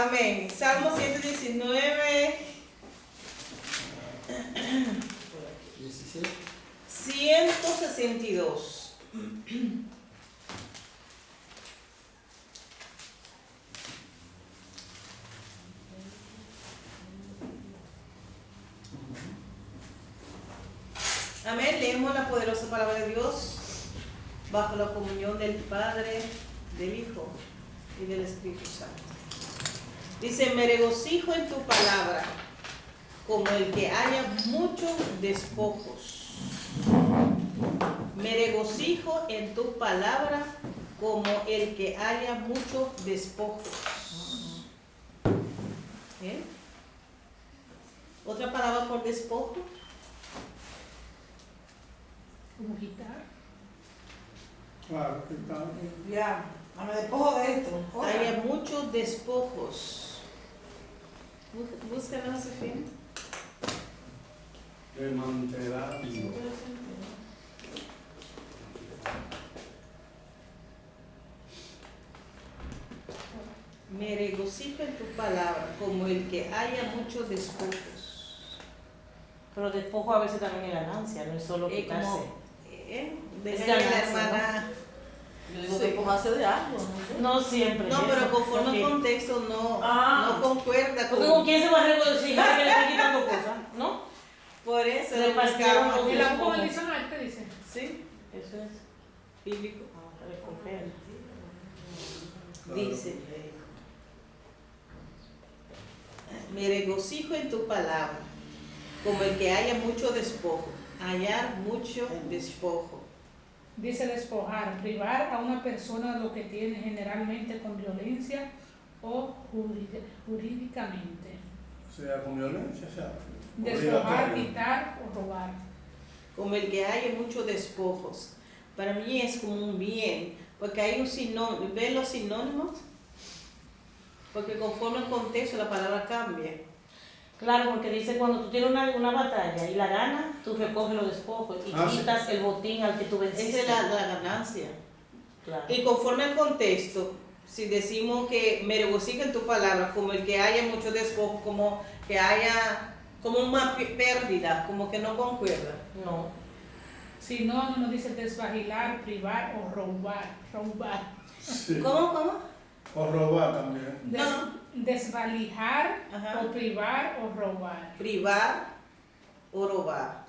Amén. Salmo 119. 17. 162. Amén. Leemos la poderosa palabra de Dios bajo la comunión del Padre, del Hijo y del Espíritu Santo. Dice: me regocijo en tu palabra como el que haya muchos despojos. Me regocijo en tu palabra como el que haya muchos despojos. ¿Bien? ¿Otra palabra por despojo? Como quitar. Claro, quitar. Ya, no me despojo de esto. Haya muchos despojos. Búscala, Sofía. De mantener vivo. Me regocijo en tu palabra como el que haya muchos despojos. Pero despojo a veces también es ganancia, no es solo quitarse. Deja que la hermana. Yo digo Sí. despojarse de algo, ¿no? No siempre. No, es pero eso, conforme porque- al contexto no, Ah. no concuerda Porque con con. quién se va a regocijar que le está quitando cosas, ¿no? Por eso Le lo partieron buscamos. los El Despojo. Amor Diccionario, ¿qué dice? Sí, Eso es. bíblico. Recompensa. Dice: me regocijo en tu palabra, como el que haya mucho despojo. Hallar mucho despojo. Dice despojar, privar a una persona de lo que tiene, generalmente con violencia o jurídicamente. Sea con violencia, sea Despojar, obligatorio. quitar o robar. Como el que haya muchos despojos. Para mí es como un bien, porque hay un sinónimo. ¿Ven los sinónimos? Porque conforme al contexto la palabra cambia. Claro, porque dice cuando tú tienes una batalla y la ganas, tú recoges los despojos y Ah, sí. quitas el botín al que tú venciste. Esa es la ganancia. Claro. Y conforme al contexto, si decimos que me regocijo en tu palabra, como el que haya mucho despojo, como que haya como una pérdida, como que no concuerda. No. Si no, nos dice desvagilar, privar o robar. Robar. Sí. ¿Cómo? O robar también. No. Desvalijar Ajá. o privar o robar. Privar o robar.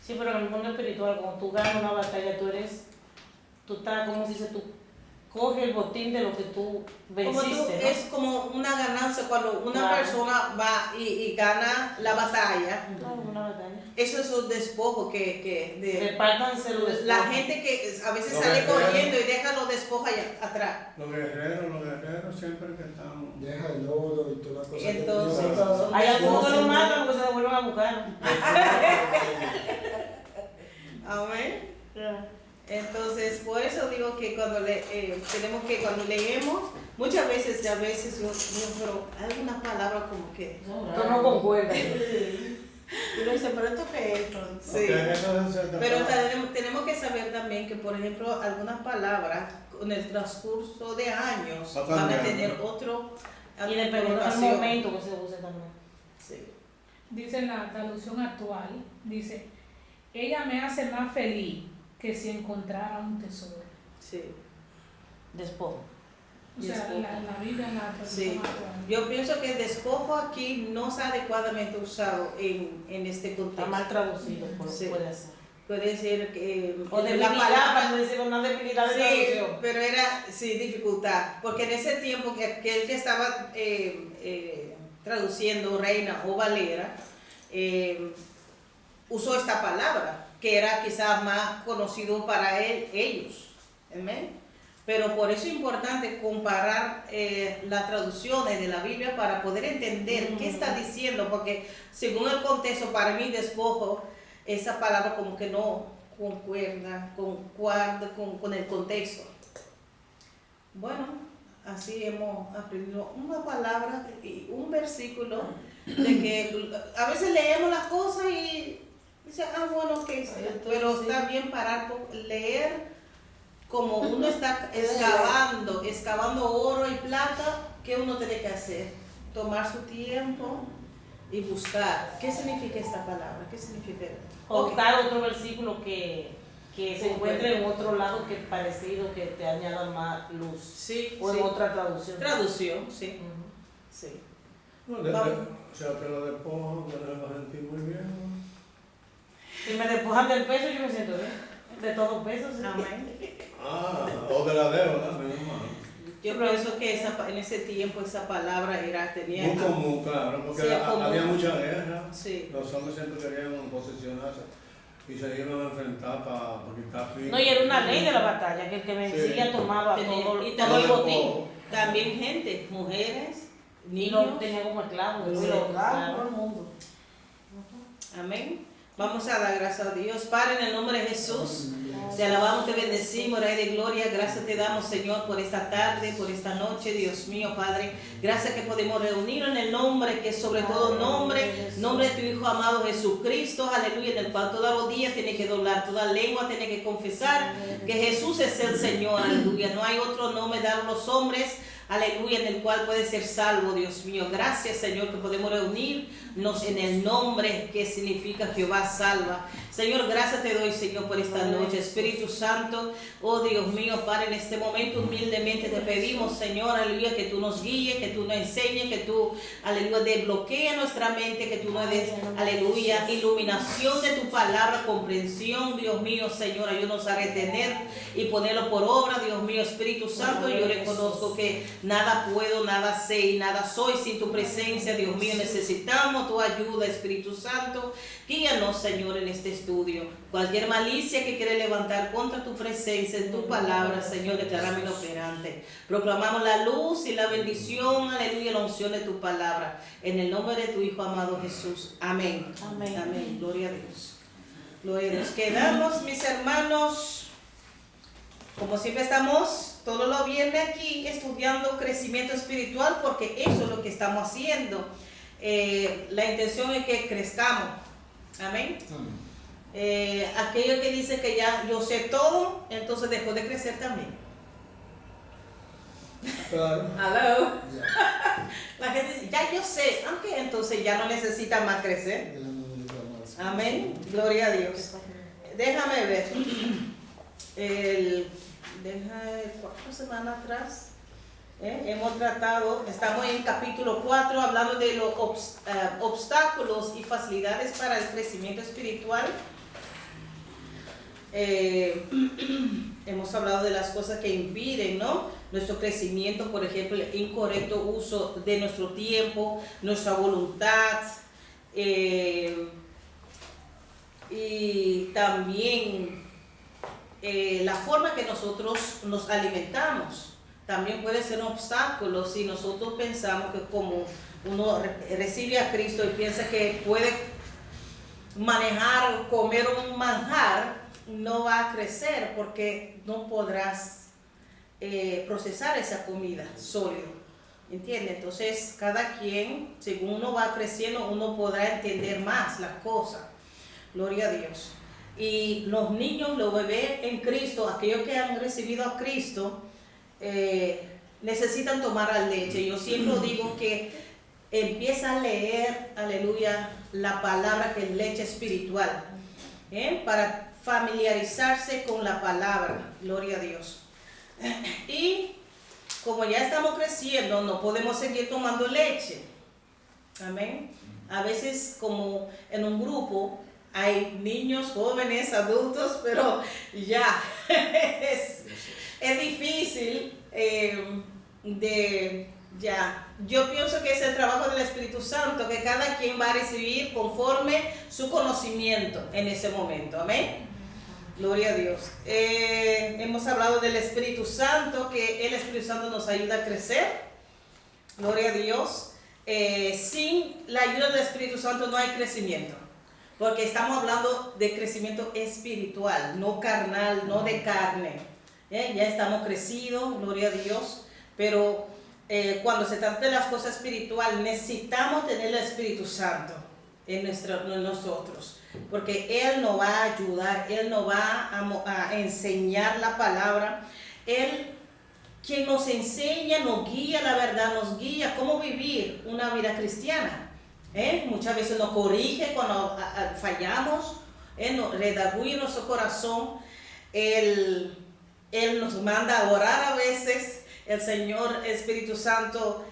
Sí, pero en el mundo espiritual, cuando tú ganas una batalla, tú estás, como se dice, tú coges el botín de lo que tú Como tú, venciste, ¿no? es como una ganancia cuando una Claro. persona va y gana la batalla. Claro, una batalla. Eso es un despojo que Repártanse los despojos. la gente que a veces Los sale guerreros. corriendo y deja los despojos allá atrás. Los guerreros siempre que están. Deja el lodo y toda la cosa. Entonces, que son Hay algunos que lo despojos. matan porque se lo vuelven a buscar. Amén. Entonces, por eso digo que cuando tenemos que cuando leemos, muchas veces, pero hay algunas palabras como que Tú no concuerdas. Y uno dice, pero esto qué es esto. sí. Ok, eso es cierto. Pero tenemos que saber también que, por ejemplo, algunas palabras con el transcurso de años Va van a cambiando. tener otro Y dependiendo del connotación. momento que se use también. Sí. Dice en la traducción actual, dice, ella me hace más feliz que si encontrara un tesoro. Sí. Despojo. O sea, Despojo. la Biblia en la traducción Sí. actual. Yo pienso que el despojo aquí no es adecuadamente usado en este Está contexto. mal traducido, por lo Sí. que puede ser. Puede ser que O la debilidad, palabra. para no decir una debilidad de Sí, traducción. pero era, sí, dificultad, porque en ese tiempo que aquel que estaba traduciendo Reina o Valera, usó esta palabra, que era quizás más conocido para ellos. Amén. Pero por eso es importante comparar las traducciones de la Biblia para poder entender qué está diciendo, porque según el contexto, para mí despojo, esa palabra como que no concuerda con el contexto. Bueno, así hemos aprendido una palabra y un versículo de que a veces leemos las cosas y dice, bueno, ¿qué es? Pero está bien parar por leer como uno está excavando oro y plata, ¿qué uno tiene que hacer? Tomar su tiempo y buscar. ¿Qué significa esta palabra? ¿Qué significa? O Ok. buscar otro versículo que se encuentre en otro lado que parecido, que te añada más luz. Sí, O en sí. otra traducción. Traducción, sí. Ujú. Sí. No, Vamos. o sea, te lo despojan, te lo vas a sentir muy bien. ¿no? Si me despojan del peso, yo me siento bien. De todo peso, sí. Amén. O de la deuda, menos mal. Yo pienso que en ese tiempo esa palabra tenía... Muy común, claro, porque Sí, es común. había mucha guerra. Sí. Los hombres siempre querían posicionarse y se iban a enfrentar para quitar fin. No, y era una ley de la batalla, que el que vencía Sí. tomaba Tenía- todo, y todo el Todo botín. despojo. También gente, mujeres, Y lo niños. tenía como esclavos. Lo sí, claro, todo claro. el mundo. Amén. Vamos a dar gracias a Dios. Padre, en el nombre de Jesús, te alabamos, te bendecimos, Rey de Gloria. Gracias te damos, Señor, por esta tarde, por esta noche, Dios mío, Padre. Gracias que podemos reunirnos en el nombre, que es sobre todo nombre de tu Hijo amado Jesucristo, aleluya, en el cual toda rodilla tiene que doblar, toda lengua tiene que confesar que Jesús es el Señor, aleluya. No hay otro nombre dado a los hombres, aleluya, en el cual puede ser salvo, Dios mío. Gracias, Señor, que podemos reunirnos en el nombre que significa Jehová salva. Señor, gracias te doy, Señor, por esta noche. Espíritu Santo, oh Dios mío, Padre, en este momento humildemente te pedimos, Señor, aleluya, que tú nos guíes, que tú nos enseñes, que tú, aleluya, desbloquea nuestra mente, que tú nos des, aleluya, iluminación de tu palabra, comprensión, Dios mío, Señor, ayúdanos a retener y ponerlo por obra, Dios mío, Espíritu Santo. Yo reconozco que nada puedo, nada sé y nada soy sin tu presencia, Dios mío. Necesitamos tu ayuda, Espíritu Santo. Guíanos, Señor, en este estudio. Cualquier malicia que quiere levantar contra tu presencia, en tu palabra, Señor, declarame inoperante. Proclamamos la luz y la bendición, aleluya, la unción de tu palabra. En el nombre de tu Hijo amado Jesús. Amén. Amén. Amén. Gloria a Dios. Gloria a Dios. Quedamos, mis hermanos, como siempre estamos todos los viernes aquí estudiando crecimiento espiritual, porque eso es lo que estamos haciendo. La intención es que crezcamos. Amén. Aquello que dice que ya yo sé todo, entonces dejó de crecer también. Claro. Hello. Ya. La gente dice, ya yo sé, aunque entonces ya no necesita más crecer. Ya no necesita más. Amén. Gloria a Dios. Déjame ver. Cuatro semanas atrás hemos tratado, estamos en capítulo 4 hablando de los obstáculos y facilidades para el crecimiento espiritual. Hemos hablado de las cosas que impiden, ¿no?, nuestro crecimiento, por ejemplo, el incorrecto uso de nuestro tiempo, nuestra voluntad, y también la forma que nosotros nos alimentamos también puede ser un obstáculo si nosotros pensamos que como uno recibe a Cristo y piensa que puede manejar o comer un manjar, no va a crecer porque no podrás procesar esa comida sólida, ¿entiendes? Entonces cada quien, según uno va creciendo, uno podrá entender más las cosas. Gloria a Dios. Y los niños, los bebés en Cristo, aquellos que han recibido a Cristo, necesitan tomar la leche. Yo siempre digo que empieza a leer, aleluya, la palabra, que es leche espiritual, para familiarizarse con la palabra. Gloria a Dios. Y como ya estamos creciendo, no podemos seguir tomando leche. Amén. A veces, como en un grupo, hay niños, jóvenes, adultos, pero ya es difícil yo pienso que es el trabajo del Espíritu Santo, que cada quien va a recibir conforme su conocimiento en ese momento. Amén. Gloria a Dios. Hemos hablado del Espíritu Santo, que el Espíritu Santo nos ayuda a crecer. Gloria a Dios. Sin la ayuda del Espíritu Santo no hay crecimiento, porque estamos hablando de crecimiento espiritual, no carnal, no de carne. Ya estamos crecidos, gloria a Dios, pero cuando se trata de las cosas espirituales necesitamos tener el Espíritu Santo en nosotros, porque Él nos va a ayudar, Él nos va a enseñar la palabra. Él quien nos enseña, nos guía, la verdad nos guía cómo vivir una vida cristiana. Muchas veces nos corrige cuando fallamos, nos redarguye nuestro corazón. Él nos manda a orar a veces. El Señor Espíritu Santo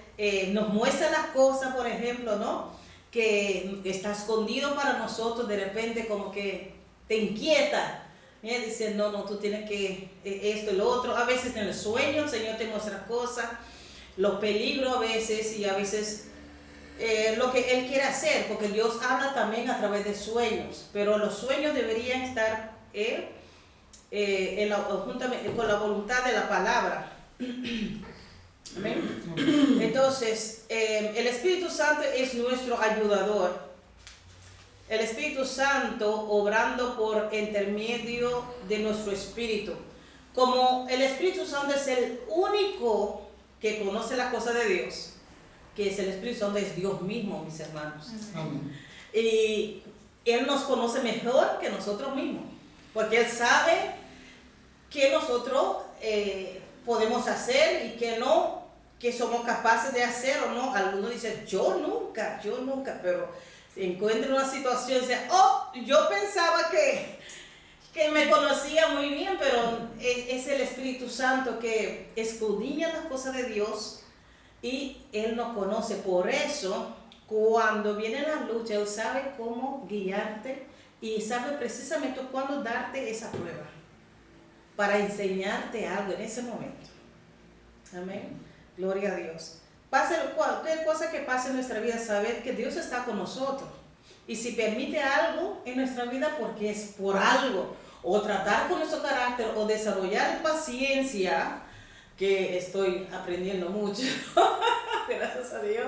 nos muestra las cosas, por ejemplo, ¿no? Que está escondido para nosotros, de repente como que te inquieta. Dice, no, tú tienes que esto y lo otro. A veces en el sueño el Señor te muestra cosas, los peligros a veces, y a veces lo que Él quiere hacer, porque Dios habla también a través de sueños, pero los sueños deberían estar juntamente con la voluntad de la palabra. Amén. Entonces, el Espíritu Santo es nuestro ayudador. El Espíritu Santo obrando por intermedio de nuestro espíritu. Como el Espíritu Santo es el único que conoce las cosas de Dios, que es el Espíritu Santo, es Dios mismo, mis hermanos. Amén. Y Él nos conoce mejor que nosotros mismos, porque Él sabe qué nosotros podemos hacer y qué no, que somos capaces de hacer o no. Algunos dicen, yo nunca, pero encuentro una situación y dicen, yo pensaba que me conocía muy bien, pero es el Espíritu Santo que escudriña las cosas de Dios y Él nos conoce. Por eso, cuando viene la lucha, Él sabe cómo guiarte y sabe precisamente cuándo darte esa prueba para enseñarte algo en ese momento. Amén. Gloria a Dios. Pase cualquier cosa que pase en nuestra vida, saber que Dios está con nosotros. Y si permite algo en nuestra vida, porque es por algo. O tratar con nuestro carácter, o desarrollar paciencia, que estoy aprendiendo mucho, gracias a Dios.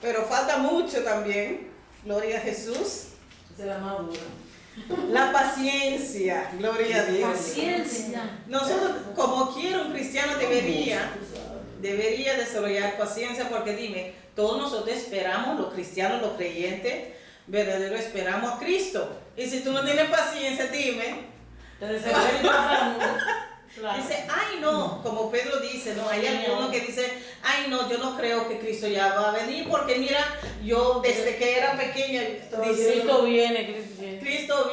Pero falta mucho también. Gloria a Jesús. Esa es la más dura. La paciencia. Gloria a Dios. Paciencia. Nosotros, como quiera, un cristiano debería desarrollar paciencia, porque dime, todos nosotros esperamos, los cristianos, los creyentes, verdadero, esperamos a Cristo. Y si tú no tienes paciencia, dime, dice, ay no, como Pedro dice, no, hay alguno que dice, ay no, yo no creo que Cristo ya va a venir, porque mira, yo desde que era pequeña, dice, Cristo viene. Cristo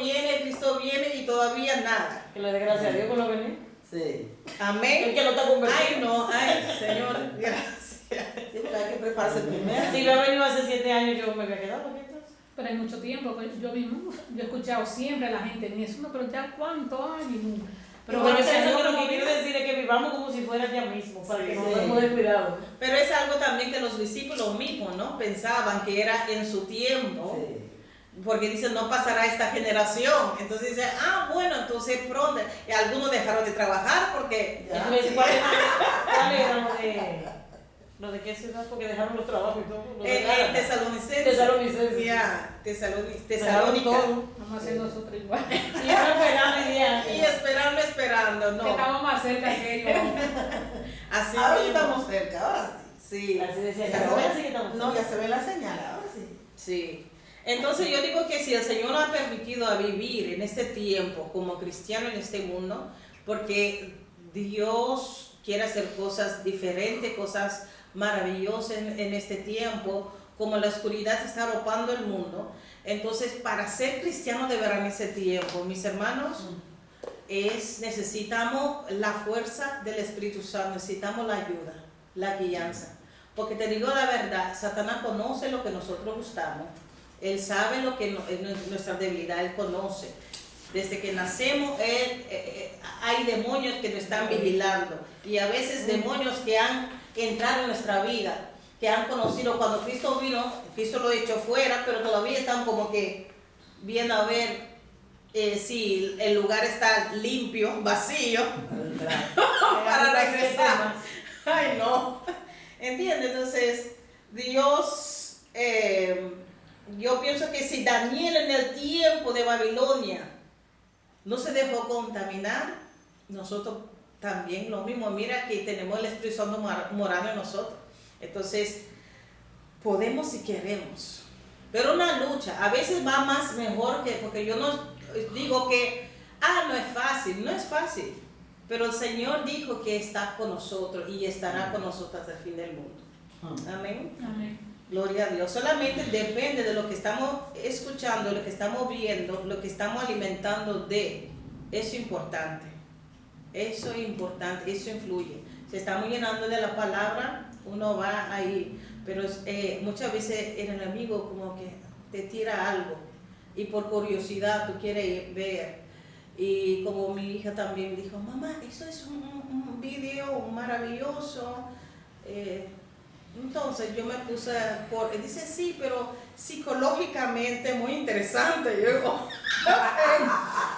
viene y todavía nada. Que le dé gracias a Dios por lo venir. Sí. Amén. Es que no está convertido. Ay no, ay Señor, gracias. Sí, pero hay que prepararse primero. Si lo he venido hace 7 años, yo me había quedado. ¿Qué entonces? Pero hay mucho tiempo, que yo he escuchado siempre a la gente en eso, no, pero ya cuántos años. Pero bueno, yo pienso que lo que quiero decir es que vivamos como si fuera ya mismo, para que no nos demos descuidados. Pero es algo también que los discípulos mismos, ¿no? Pensaban que era en su tiempo. Sí. Porque dicen, no pasará esta generación. Entonces dicen, bueno, entonces pronto. Y algunos dejaron de trabajar porque... Entonces, ¿cuál era lo de qué ciudad? Porque dejaron los trabajos y todo. Tesalonicenses. Ya, Tesalónica. Vamos a hacer nosotros igual. Y Y esperando, no. Que estamos más cerca que ellos. Así Ahora sí mismo. estamos cerca, ahora sí. Sí, así decía, Ya ahora se ve- sí que estamos. No, ya se ve la señal, ahora sí. sí. Entonces yo digo que si el Señor nos ha permitido a vivir en este tiempo como cristiano en este mundo, porque Dios quiere hacer cosas diferentes, cosas maravillosas en este tiempo, como la oscuridad está arropando el mundo. Entonces, para ser cristiano de verdad en ese tiempo, mis hermanos, necesitamos la fuerza del Espíritu Santo, necesitamos la ayuda, la guianza. Porque te digo la verdad, Satanás conoce lo que nosotros gustamos. Él sabe lo que es nuestra debilidad, Él conoce. Desde que nacemos, hay demonios que nos están vigilando. Y a veces demonios que han entrado en nuestra vida, que han conocido cuando Cristo vino, Cristo lo echó fuera, pero todavía están como que viendo a ver si el lugar está limpio, vacío, para regresar. Ay, no. ¿Entiendes? Entonces, Dios... yo pienso que si Daniel en el tiempo de Babilonia no se dejó contaminar, nosotros también lo mismo. Mira que tenemos el Espíritu Santo morando en nosotros. Entonces, podemos si queremos. Pero una lucha, a veces va más mejor que, porque yo no digo que, no es fácil, no es fácil. pero el Señor dijo que está con nosotros y estará con nosotros hasta el fin del mundo. Amén. Amén. Gloria a Dios. Solamente depende de lo que estamos escuchando, lo que estamos viendo, lo que estamos alimentando de. Eso es importante. Eso es importante, eso influye. Si estamos llenando de la palabra, uno va ahí. Pero muchas veces el enemigo como que te tira algo y por curiosidad tú quieres ver. Y como mi hija también dijo, mamá, eso es un video maravilloso. Entonces yo me puse dice sí, pero psicológicamente muy interesante. Yo digo,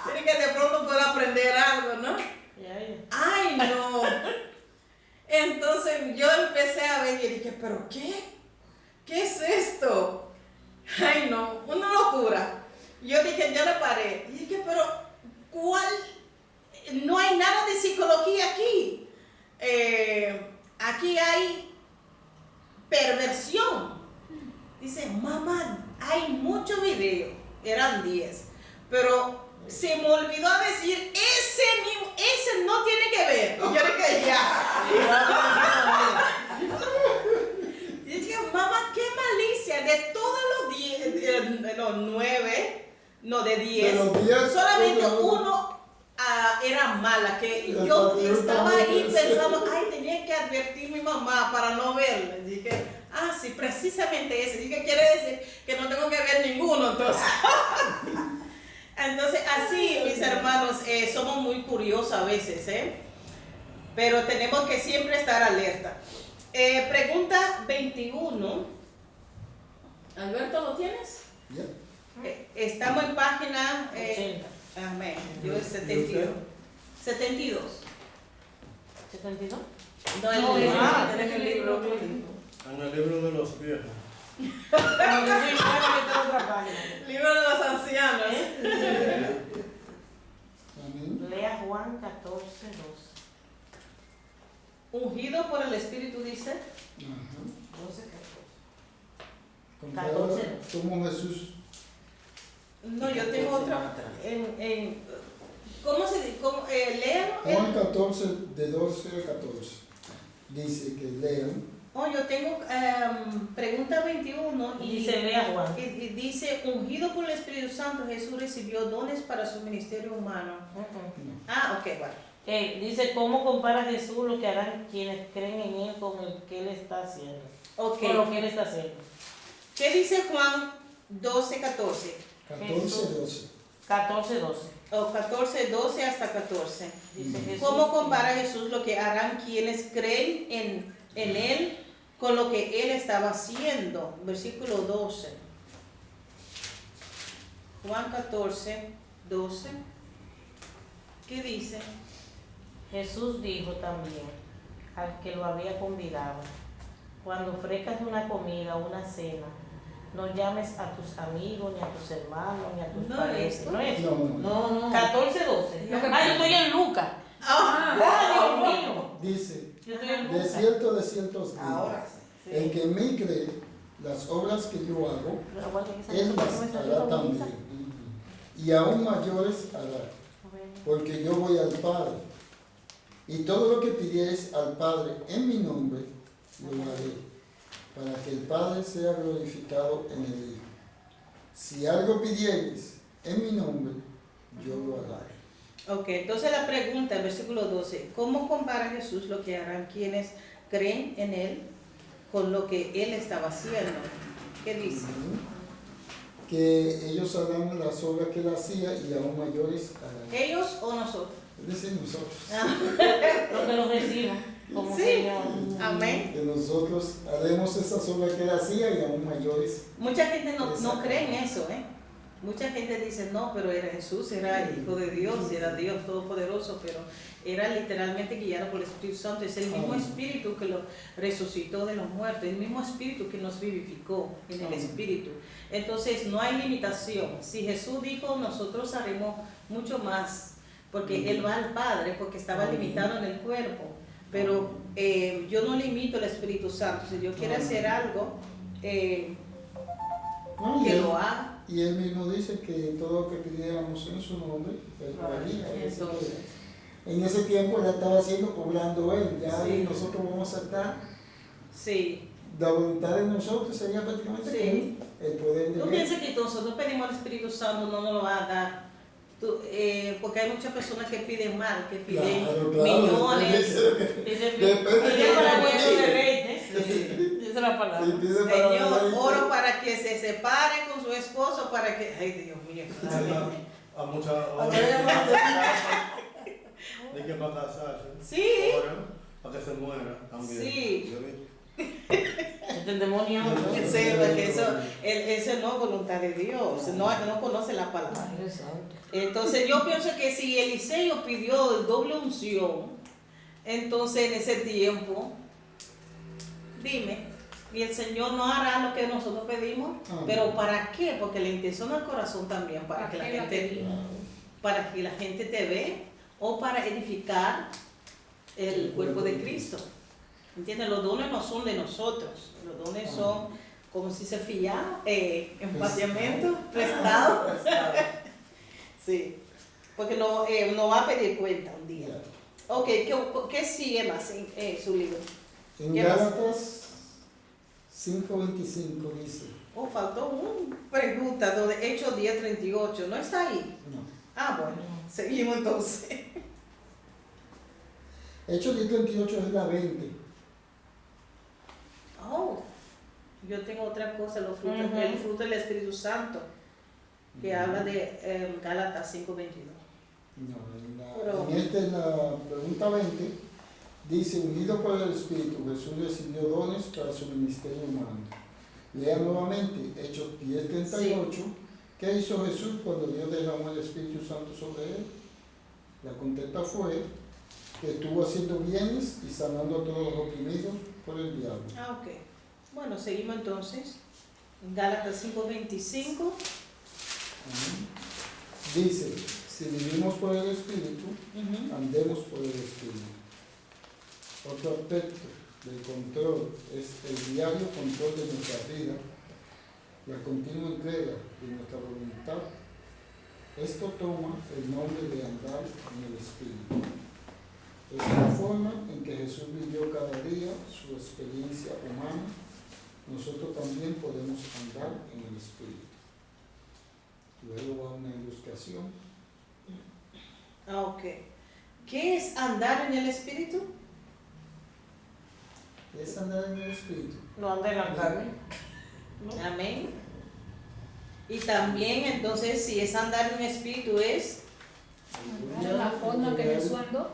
tiene que de pronto pueda aprender algo, ¿no? Ay, no. Entonces yo empecé a ver y dije, ¿pero qué? ¿Qué es esto? Ay, no, una locura. Yo dije, yo le paré. Y dije, pero ¿cuál? No hay nada de psicología aquí. Aquí hay perversión. Dice, mamá, hay muchos videos, eran 10, pero se me olvidó decir, ese no tiene que ver. Y yo dije, ya. Y dije, mamá, qué malicia, de todos los 10, los 9, no, de 10, solamente uno era mala, que yo estaba ahí pensando, ay, tenía que advertir a mi mamá para no verla. Dije, sí, precisamente ese. Dije, quiere decir que no tengo que ver ninguno, entonces. Entonces, así, mis hermanos, somos muy curiosos a veces, pero tenemos que siempre estar alerta. Pregunta 21. Alberto, ¿lo tienes? Estamos en página... 80. Amén. Yo es 72. 72. ¿72? No, el libro. En el libro de los viejos. No, yo soy nueva, yo tengo otra página. Libro de los ancianos. Amén. Lea Juan 14, 12. Ungido por el Espíritu, dice. Ajá. 12, 14. Como Jesús. No, yo tengo otra. ¿Cómo se dice? ¿Lean? Juan 14, de 12 a 14. Dice que lean. Yo tengo pregunta 21 Y dice, lea Juan. y dice, ungido por el Espíritu Santo, Jesús recibió dones para su ministerio humano. Ok, bueno. Dice, ¿cómo compara Jesús lo que harán quienes creen en Él con el que Él está haciendo? Ok. Con lo que Él está haciendo. ¿Qué dice Juan 12, 14? 14, 12. 14, 12. O 14, 12 hasta 14. Dice Jesús. ¿Cómo compara Jesús lo que harán quienes creen en Él con lo que Él estaba haciendo? Versículo 12. Juan 14, 12. ¿Qué dice? Jesús dijo también al que lo había convidado, cuando ofrezcas una comida o una cena, no llames a tus amigos, ni a tus hermanos, ni a tus ¿No parientes. es esto? ¿No es esto? No. 14, 12. Lo que- Yo estoy en Lucas. Ah, Dios mío. Dice, Yo estoy en de Lucas. cierto os digo, Ahora sí. el que en mí cree, las obras que yo hago, Pero aguanta que esa él cosa las no me salió hará bonita. también. Y aún mayores hará, A ver. porque yo voy al Padre. Y todo lo que pidieres al Padre en mi nombre, lo haré, para que el Padre sea glorificado en el Hijo. Si algo pidieres en mi nombre, yo lo haré. Ok, entonces la pregunta, el versículo 12, ¿cómo compara Jesús lo que harán quienes creen en Él con lo que Él estaba haciendo? ¿Qué dice? Que ellos harán las obras que él hacía y aún mayores harán. ¿Ellos o nosotros? Es decir, nosotros. Lo que nos decimos como Sí. Señor. Amén. Que nosotros haremos esas obras que él hacía y aún mayores. Mucha gente no cree en eso, ¿eh? Mucha gente dice, no, pero era Jesús, era el Hijo de Dios, era Dios Todopoderoso, pero era literalmente guiado por el Espíritu Santo. Es el mismo Amén. Espíritu que lo resucitó de los muertos, el mismo Espíritu que nos vivificó en el Amén. Espíritu. Entonces no hay limitación. Si Jesús dijo, nosotros haremos mucho más, porque Amén. Él va al Padre, porque estaba Amén. limitado en el cuerpo. Pero yo no limito al Espíritu Santo. Si yo quiero Amén. hacer algo, No, que lo haga. y él mismo dice que todo lo que pidiéramos en su nombre, él lo haría. Entonces, en ese tiempo la estaba haciendo cobrando él, ya Sí. nosotros vamos a estar, Sí. la voluntad de nosotros sería prácticamente Sí. como el poder de ¿Tú él. piensas que nosotros pedimos al Espíritu Santo, no nos lo va a dar? Porque hay muchas personas que piden mal, que piden millones. Dice, Depende pide de para lo que hueso de pide. leche. Esa es la palabra. Si pide para Señor, la oro para que se separe con su esposo, para que... Ay, Dios mío. A muchas de que para casarse. Sí. Oran para que se muera también. Sí. Yo vi. Este demonio. Que sepa que eso no es voluntad de Dios, no conoce la palabra. Ay, Dios santo. Entonces yo pienso que si Eliseo pidió el doble unción, entonces en ese tiempo, dime, y el Señor no hará lo que nosotros pedimos, pero ¿para qué? Porque la intención del corazón también, para que la gente te ve o para edificar el cuerpo de Cristo. ¿Entiendes? Los dones no son de nosotros, los dones son como si se fía en patriamento, prestado. Sí, porque no va a pedir cuenta un día. Ok, ¿qué sigue más en su libro? En ¿Qué más? Gálatas 5:25 dice, Faltó una pregunta donde Hechos 10:38, ¿no está ahí? no. Ah, bueno, seguimos entonces. Hechos 10:28 es la 20. Oh, yo tengo otra cosa, los frutos, Ujú. el fruto del Espíritu Santo, que habla de Gálatas 5:22. No, Pero- en la pregunta 20 dice, unido por el Espíritu, Jesús recibió dones para su ministerio humano. Lea nuevamente Hechos 10:38. ¿Qué hizo Jesús cuando Dios derramó el Espíritu Santo sobre él? La contesta fue que estuvo haciendo bienes y sanando a todos los oprimidos por el diablo. Ah, ok. Bueno, seguimos entonces. Gálatas 5:25. Amén. Dice, si vivimos por el Espíritu, Ujú. andemos por el Espíritu. Otro aspecto del control es el diario control de nuestra vida, la continua entrega de nuestra voluntad. Esto toma el nombre de andar en el Espíritu. Es la forma en que Jesús vivió cada día su experiencia humana. Nosotros también podemos andar en el Espíritu. Luego va una ilustración. Ah, ok. ¿Qué es andar en el Espíritu? Es andar en el Espíritu. No anda en la carne. Amén. Y también entonces si es andar en el Espíritu es De la forma que Jesús andó.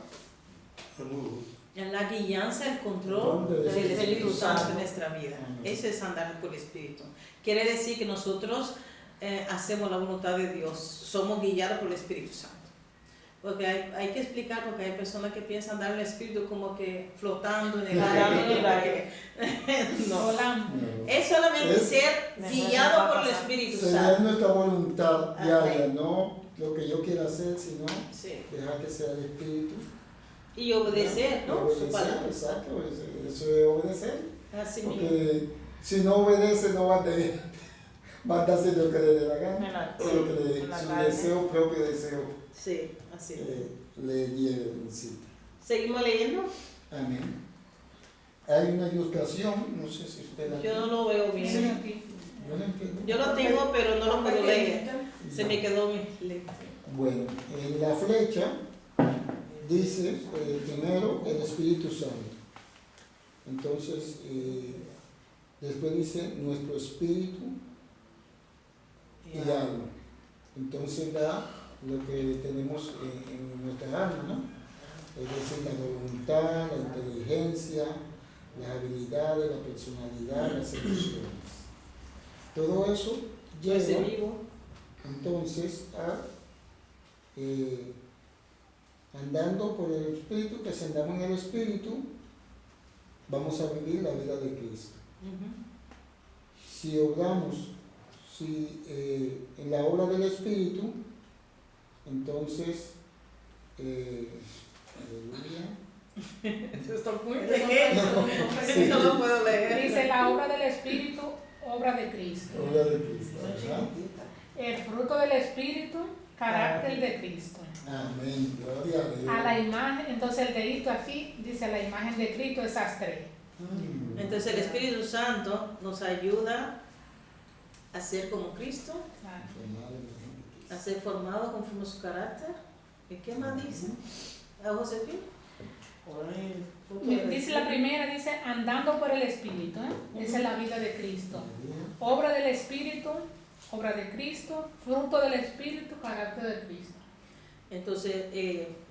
Es muy bueno. en la guianza, el control Del del Espíritu Espíritu Santo en Santo. nuestra vida. Amén. Ese es andar por el Espíritu. Quiere decir que nosotros hacemos la voluntad de Dios, somos guiados por el Espíritu Santo. Porque hay que explicar, porque hay personas que piensan andar en el Espíritu como que flotando en el Flotando en el aire. No. Volando. Es solamente Es- ser guiado por el Espíritu Sería Santo. nuestra voluntad diaria, Amén. no lo que yo quiera hacer, sino Sí. dejar que sea el Espíritu. Y obedecer, ¿no? Su Obedecer, palabra. exacto, eso es obedecer. Así mismo. Porque si no obedece, no va a tener, va a estar haciendo lo que le dé la En gana. la- O lo que le, en la su carne. deseo, propio deseo, Sí, así es. le lleve en sí. Seguimos leyendo. Amén. Hay una ilustración, no sé si usted la Yo no lo veo bien. Yo la entiendo. Yo lo tengo, pero no lo puedo leer. Se me quedó mi letra. Bueno, en la flecha dice primero el Espíritu Santo. Entonces, después dice nuestro espíritu y alma. Entonces da lo que tenemos en nuestra alma, ¿no? Es decir, la voluntad, la inteligencia, las habilidades, la personalidad, las emociones. Todo eso Ese lleva vivo. entonces andando por el Espíritu, que si andamos en el Espíritu, vamos a vivir la vida de Cristo. Ujú. Si obramos en la obra del Espíritu, entonces, aleluya, Esto es muy Sí. pequeño. No lo puedo leer. Dice la obra del Espíritu, obra de Cristo. obra de Cristo, ¿verdad? El fruto del Espíritu, Carácter de Cristo. Amén. Gloria a Dios. A la imagen, entonces el dedito aquí dice a la imagen de Cristo, esas tres. Mm. Entonces el Espíritu Santo nos ayuda a ser como Cristo, Claro. a ser formado conforme a su carácter. ¿Y qué más dice? ¿A Josefina? Dice la primera, dice andando por el Espíritu, ¿eh? Esa es la vida de Cristo. Obra del Espíritu, obra de Cristo, fruto del Espíritu, carácter de Cristo. Entonces,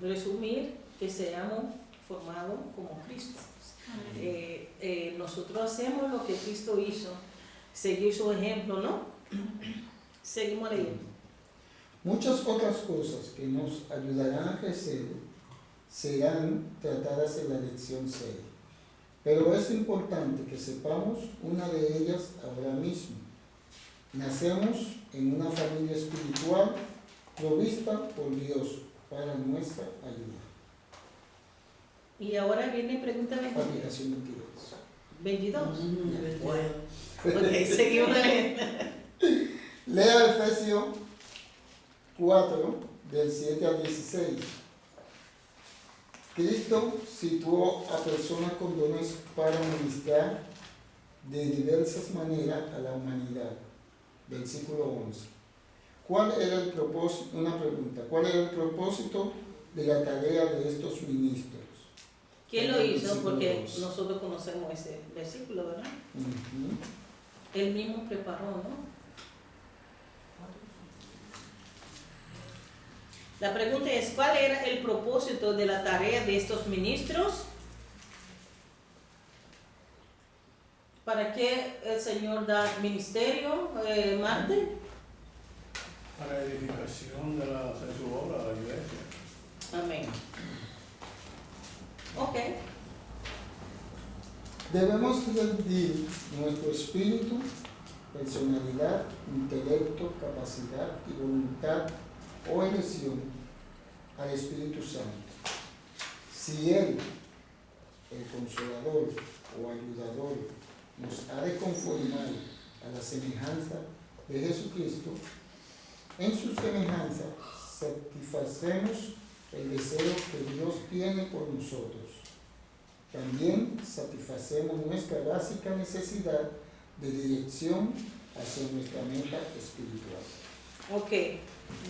resumir que seamos formados como Cristo. Nosotros hacemos lo que Cristo hizo, seguir su ejemplo, ¿no? Seguimos leyendo. Muchas otras cosas que nos ayudarán a crecer serán tratadas en la lección 6. Pero es importante que sepamos una de ellas ahora mismo. Nacemos en una familia espiritual provista por Dios para nuestra ayuda. Y ahora viene pregunta 22. Aplicación 22. 22. Bueno, ok, seguimos leyendo. Lea Efesios 4, del 7 al 16. Cristo situó a personas con dones para ministrar de diversas maneras a la humanidad. Versículo 11. ¿Cuál era el propósito? Una pregunta. ¿Cuál era el propósito de la tarea de estos ministros? ¿Quién lo hizo? Versículo Porque 2. nosotros conocemos ese versículo, ¿verdad? Ujú. Él mismo preparó, ¿no? La pregunta es, ¿cuál era el propósito de la tarea de estos ministros? ¿Para qué el Señor da ministerio, Marte? Para edificación de su obra, la iglesia. Amén. Ok. Debemos rendir nuestro espíritu, personalidad, intelecto, capacidad y voluntad o elección al Espíritu Santo. Si Él, el Consolador o Ayudador, nos ha de conformar a la semejanza de Jesucristo, en su semejanza satisfacemos el deseo que Dios tiene por nosotros. También satisfacemos nuestra básica necesidad de dirección hacia nuestra meta espiritual. Ok.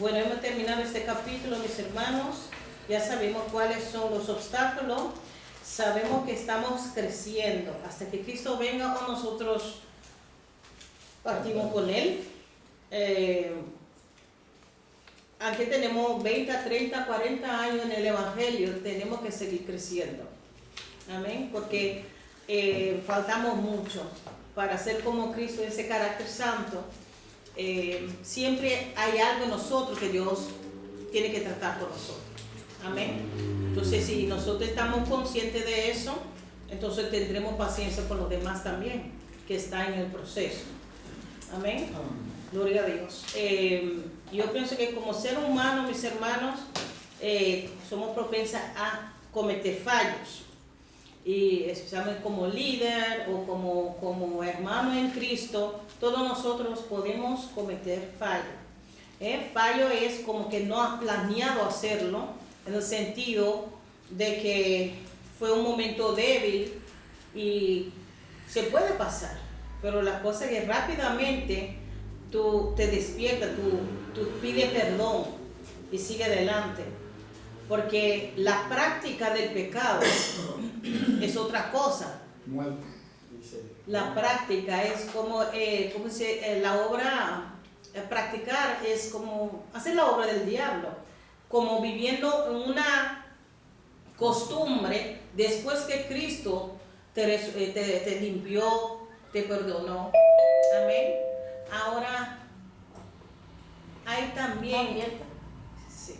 Bueno, hemos terminado este capítulo, mis hermanos. Ya sabemos cuáles son los obstáculos. Sabemos que estamos creciendo. Hasta que Cristo venga o nosotros partimos con Él. Aunque tenemos 20, 30, 40 años en el Evangelio, tenemos que seguir creciendo. Amén. Porque faltamos mucho para ser como Cristo, ese carácter santo. Siempre hay algo en nosotros que Dios tiene que tratar con nosotros. Amén. Entonces, si nosotros estamos conscientes de eso, entonces tendremos paciencia con los demás también, que están en el proceso. Amén. Gloria a Dios. Yo pienso que como ser humano, mis hermanos, somos propensas a cometer fallos. Y especialmente como líder o como hermano en Cristo, todos nosotros podemos cometer fallo. Fallo es como que no has planeado hacerlo, en el sentido de que fue un momento débil y se puede pasar, pero la cosa es que rápidamente tú te despiertas, tú pides perdón y sigue adelante, porque la práctica del pecado es otra cosa. Muerte, dice. La práctica es como, la obra, practicar es como hacer la obra del diablo, como viviendo una costumbre después que Cristo te limpió, te perdonó. Amén. Ahora, hay también, sí,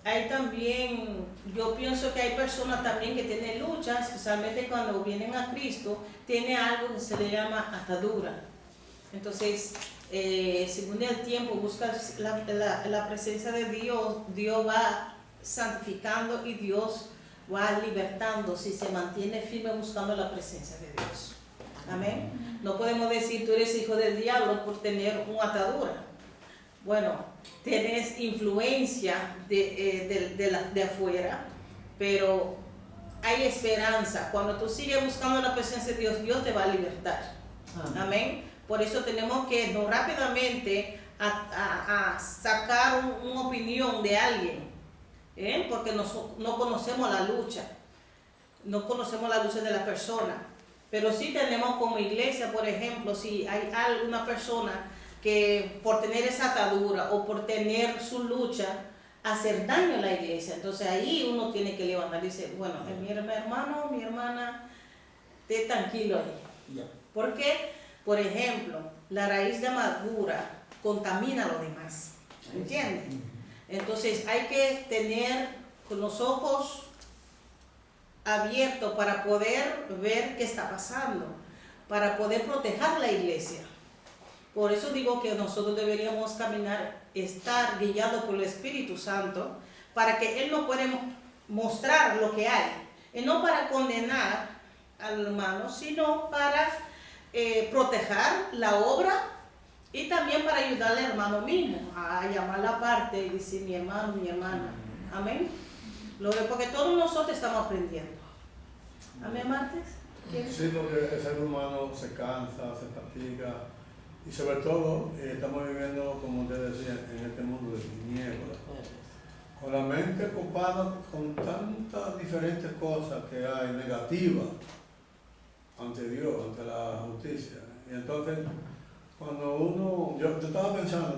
hay también, yo pienso que hay personas también que tienen luchas, especialmente cuando vienen a Cristo, tiene algo que se le llama atadura. Entonces, según el tiempo, buscas la presencia de Dios, Dios va santificando y Dios va libertando si se mantiene firme buscando la presencia de Dios. Amén. No podemos decir tú eres hijo del diablo por tener una atadura. Bueno, tienes influencia de afuera, pero hay esperanza. Cuando tú sigues buscando la presencia de Dios, Dios te va a libertar. Amén. Por eso tenemos que no rápidamente a sacar una opinión de alguien, porque no conocemos la lucha, no conocemos la lucha de la persona. Pero sí tenemos como iglesia, por ejemplo, si hay alguna persona que por tener esa atadura o por tener su lucha, hacer daño a la iglesia, entonces ahí uno tiene que levantar y decir, bueno, mi hermano, mi hermana, esté tranquilo ahí. Ya. ¿Por qué? Por ejemplo, la raíz de amargura contamina a los demás, ¿entiendes? Entonces hay que tener con los ojos abiertos para poder ver qué está pasando, para poder proteger la iglesia. Por eso digo que nosotros deberíamos caminar, estar guiados por el Espíritu Santo, para que Él nos pueda mostrar lo que hay, y no para condenar al hermano, sino para proteger la obra y también para ayudarle al hermano mismo a llamar la parte y decir mi hermano, mi hermana. Amén. Porque todos nosotros estamos aprendiendo. Amén, Martes. Sí, porque el ser humano se cansa, se fatiga y sobre todo estamos viviendo, como usted decía, en este mundo de tinieblas, con la mente ocupada con tantas diferentes cosas que hay negativas ante Dios, ante la justicia. Y entonces, cuando uno, yo estaba pensando,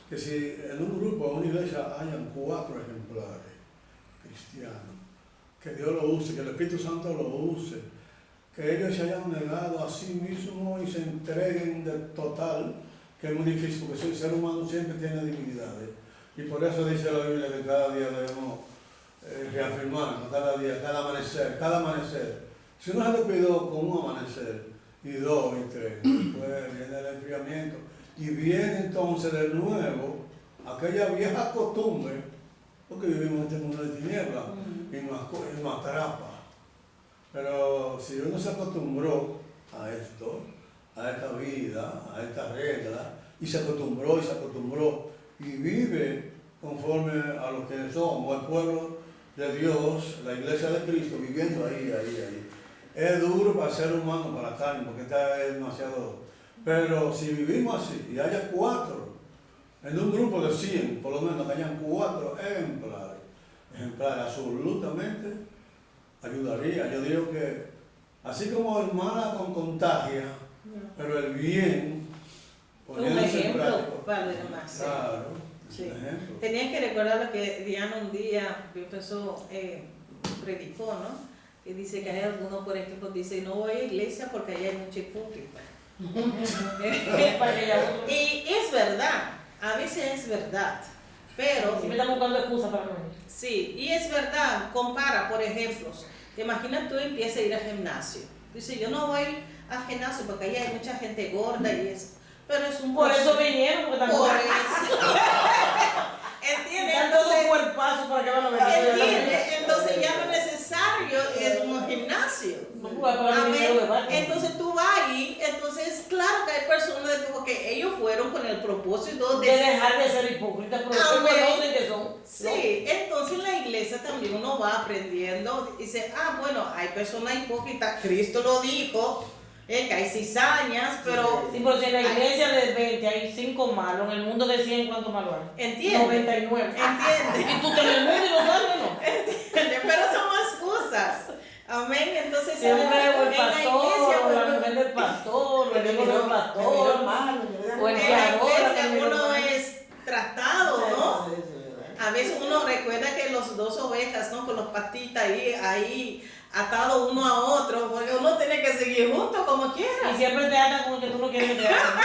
que si en un grupo, en una iglesia, hayan 4 ejemplares cristianos, que Dios lo use, que el Espíritu Santo lo use, que ellos se hayan negado a sí mismos y se entreguen de total, que es muy difícil, porque el ser humano siempre tiene debilidades. Y por eso dice la Biblia que cada día debemos reafirmarnos, cada día, cada amanecer. Si uno se descuidó con un amanecer, y 2 y 3, después viene el enfriamiento, y viene entonces de nuevo aquella vieja costumbre, porque vivimos en este mundo de tinieblas, y nos atrapa. Pero si uno se acostumbró a esto, a esta vida, a esta regla, y se acostumbró, y vive conforme a lo que somos, el pueblo de Dios, la iglesia de Cristo, viviendo ahí. Es duro para el ser humano, para la carne, porque esta es demasiado. Pero si vivimos así, y haya 4, en un grupo de 100, por lo menos, que hayan 4 ejemplares, absolutamente ayudaría. Yo digo que, así como el mal contagia, pero el bien, Un poniéndose en ejemplo práctica. para los demás. Sí. Claro, Sí. un ejemplo. Tenía que recordar lo que Diana un día, yo pensó, predicó, ¿no? Que dice que hay algunos, por ejemplo, dice no voy a iglesia porque ahí hay mucha hipócrita. Y es verdad, a veces es verdad, pero Si me están buscando excusas para no ir. sí, y es verdad, compara, por ejemplo, te imaginas tú empiezas a ir al gimnasio, dice yo no voy al gimnasio porque ahí hay mucha gente gorda y eso, pero es un Por eso proceso. vinieron, porque están Por gordos. eso. ¿Entiendes? Están todos Entonces, cuerpazos para que van a ver. ¿entiendes? Entonces ya no es necesario es un gimnasio. No puedo pagar dinero de Amén. barco. Entonces tú vas ahí, entonces claro que hay personas porque ellos fueron con el propósito De dejar de ser hipócritas, porque Amén. conocen que son. Sí, entonces en la iglesia también uno va aprendiendo, dice, bueno, hay personas hipócritas, Cristo lo dijo, que hay cizañas, pero Sí, pero si en la iglesia de 20 hay 5 malos, en el mundo de 100, ¿cuántos malos hay? entiende, 99. entiende, Y tú estás en el mundo y lo sabes, ¿no? entiende, pero son más cosas. Amén, entonces Siempre o el en la pastor, iglesia, o la bueno, mujer del pastor, o el hijo del Pero pastor. malo, O el en la diablo, iglesia la uno que es tratado, ¿no? Sí, ¿verdad? A veces uno recuerda que los 2 ovejas, ¿no? Con los patitas ahí atados uno a otro, porque uno tiene que seguir juntos como quiera. Y siempre te atan como que tú no quieres que te hagan.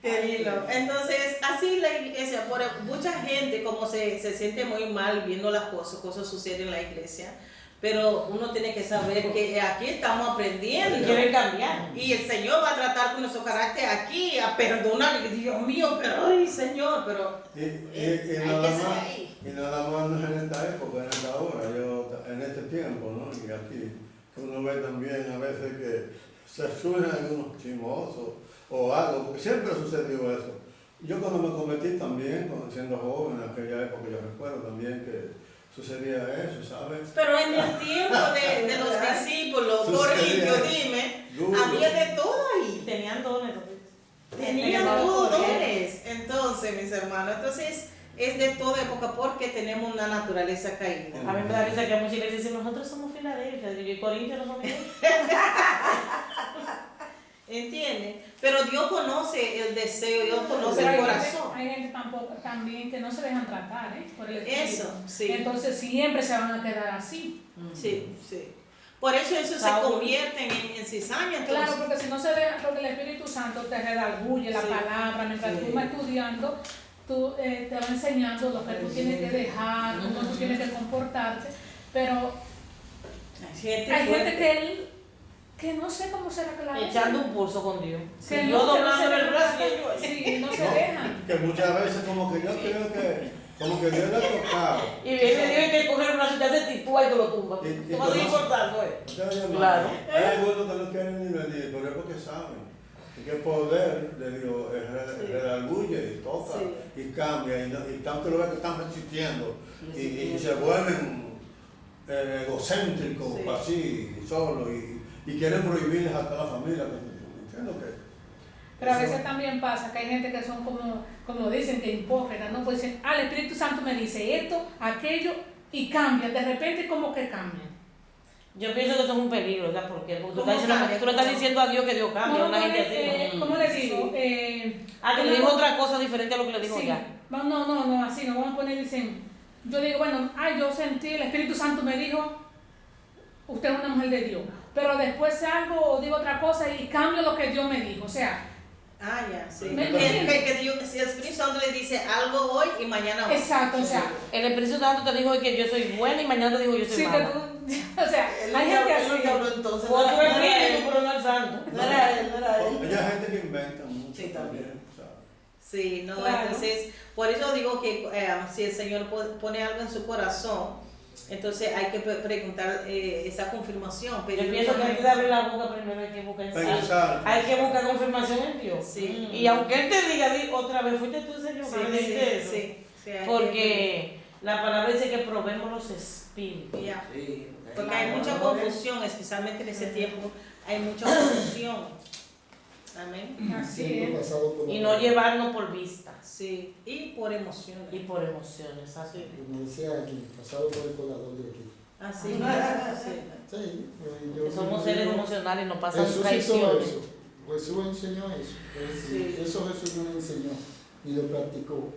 Qué lindo. Entonces, así la iglesia, por mucha gente como se siente muy mal viendo las cosas suceden en la iglesia, pero uno tiene que saber que aquí estamos Y aprendiendo. quieren cambiar. Y el Señor va a tratar con nuestro carácter aquí, a perdonar. Dios mío, pero ay Señor, pero Y hay nada que ser más, ahí. y nada más no es en esta época, en esta hora, en este tiempo, ¿no? Y aquí, que uno ve también a veces que se suenan algunos chismosos o algo, porque siempre sucedió eso. Yo cuando me convertí también, siendo joven, en aquella época, yo recuerdo también que sucedía eso, ¿sabes? Pero en el tiempo de los discípulos, Corintios, dime, Duro. había de todo ahí. Tenían dones. Tenían todos dones. Entonces, mis hermanos, entonces es de toda época porque tenemos una naturaleza caída. A mí me da risa que muchas veces dicen, nosotros somos Filadelfia, y Corintios no somos. ¿Entienden? Pero Dios conoce el deseo, Dios conoce Pero el hay corazón. gente, hay gente también que no se dejan tratar, por el espíritu. Eso, sí. Entonces siempre se van a quedar así. Sí, sí. Por eso se Saúl. convierte en cizaña. Entonces, Claro, porque si no se deja, porque el Espíritu Santo te redarguye la Sí. palabra, mientras tú vas estudiando, tú te va enseñando lo que tú tienes que dejar, cómo tú tienes que comportarte, pero hay gente que no sé cómo será que la Echando un pulso con Dios. que Si no, yo que no se doblando el dejan brazo, tratar. Sí, no se dejan. Que muchas veces como que yo creo que, como que Dios le ha tocado. y viene Dios y te coge el brazo y te hace titúa y te lo tumba. Y Tú vas a seguir cortando, Claro. Hay algunos que no quieren ni venir, pero es porque saben que el poder de Dios redarguye y toca Sí. y cambia, y tanto lo ves que están resistiendo y se vuelven egocéntricos, Sí. así, solos, y quieren prohibirles a toda la familia. Entiendo que. Pero a eso- veces también pasa que hay gente que son como dicen, que hipócritas, ¿no? Pues dicen, el Espíritu Santo me dice esto, aquello, y cambian, de repente como que cambian. Yo pienso que eso es un peligro, ¿verdad? Porque tú, ¿Cómo cambia? tú le estás diciendo a Dios que Dios cambia a una gente así. ¿Cómo le digo? Que le dijo otra cosa diferente a lo que le dijo sí. ya. No, así, no vamos a poner, dicen, yo digo, bueno, yo sentí, el Espíritu Santo me dijo, usted es una mujer de Dios, pero después salgo o digo otra cosa y cambio lo que Dios me dijo, o sea, ya, sí. ¿Me Que Dios, si el Espíritu Santo le dice algo hoy y mañana otro. exacto, o sea, El Espíritu Santo te dijo que yo soy buena y mañana te dijo yo soy sí que mala. tú, o sea, hay gente así. Entonces, O otro espíritu, pero no el santo. no era él, no era él. Hay gente que inventa mucho. Sí, también. ¿sabes? Sí, no, Claro. entonces, por eso digo que si el Señor pone algo en su corazón, entonces hay que preguntar esa confirmación. Yo pedir pienso que antes de abrir la boca primero hay que buscar en Dios. Pensar. Hay que buscar confirmación en Dios. Sí. Y aunque Él te diga otra vez, fuiste tú, Señor, que me dijiste eso. sí, hay Porque la palabra dice que probemos los espíritus. Ya. Sí, Porque hay mucha confusión, especialmente en ese tiempo, hay mucha confusión. Amén. Así Siendo es. pasado por la Y no prueba. llevarnos por vistas Sí, y por emociones. y por emociones. Así. Como decía aquí, pasado por el colador de aquí. Así, sí. Sí, Que somos seres emocionales, nos pasan Jesús hizo traiciones. eso. Jesús enseñó eso. Sí. Eso Jesús no lo enseñó, ni lo practicó.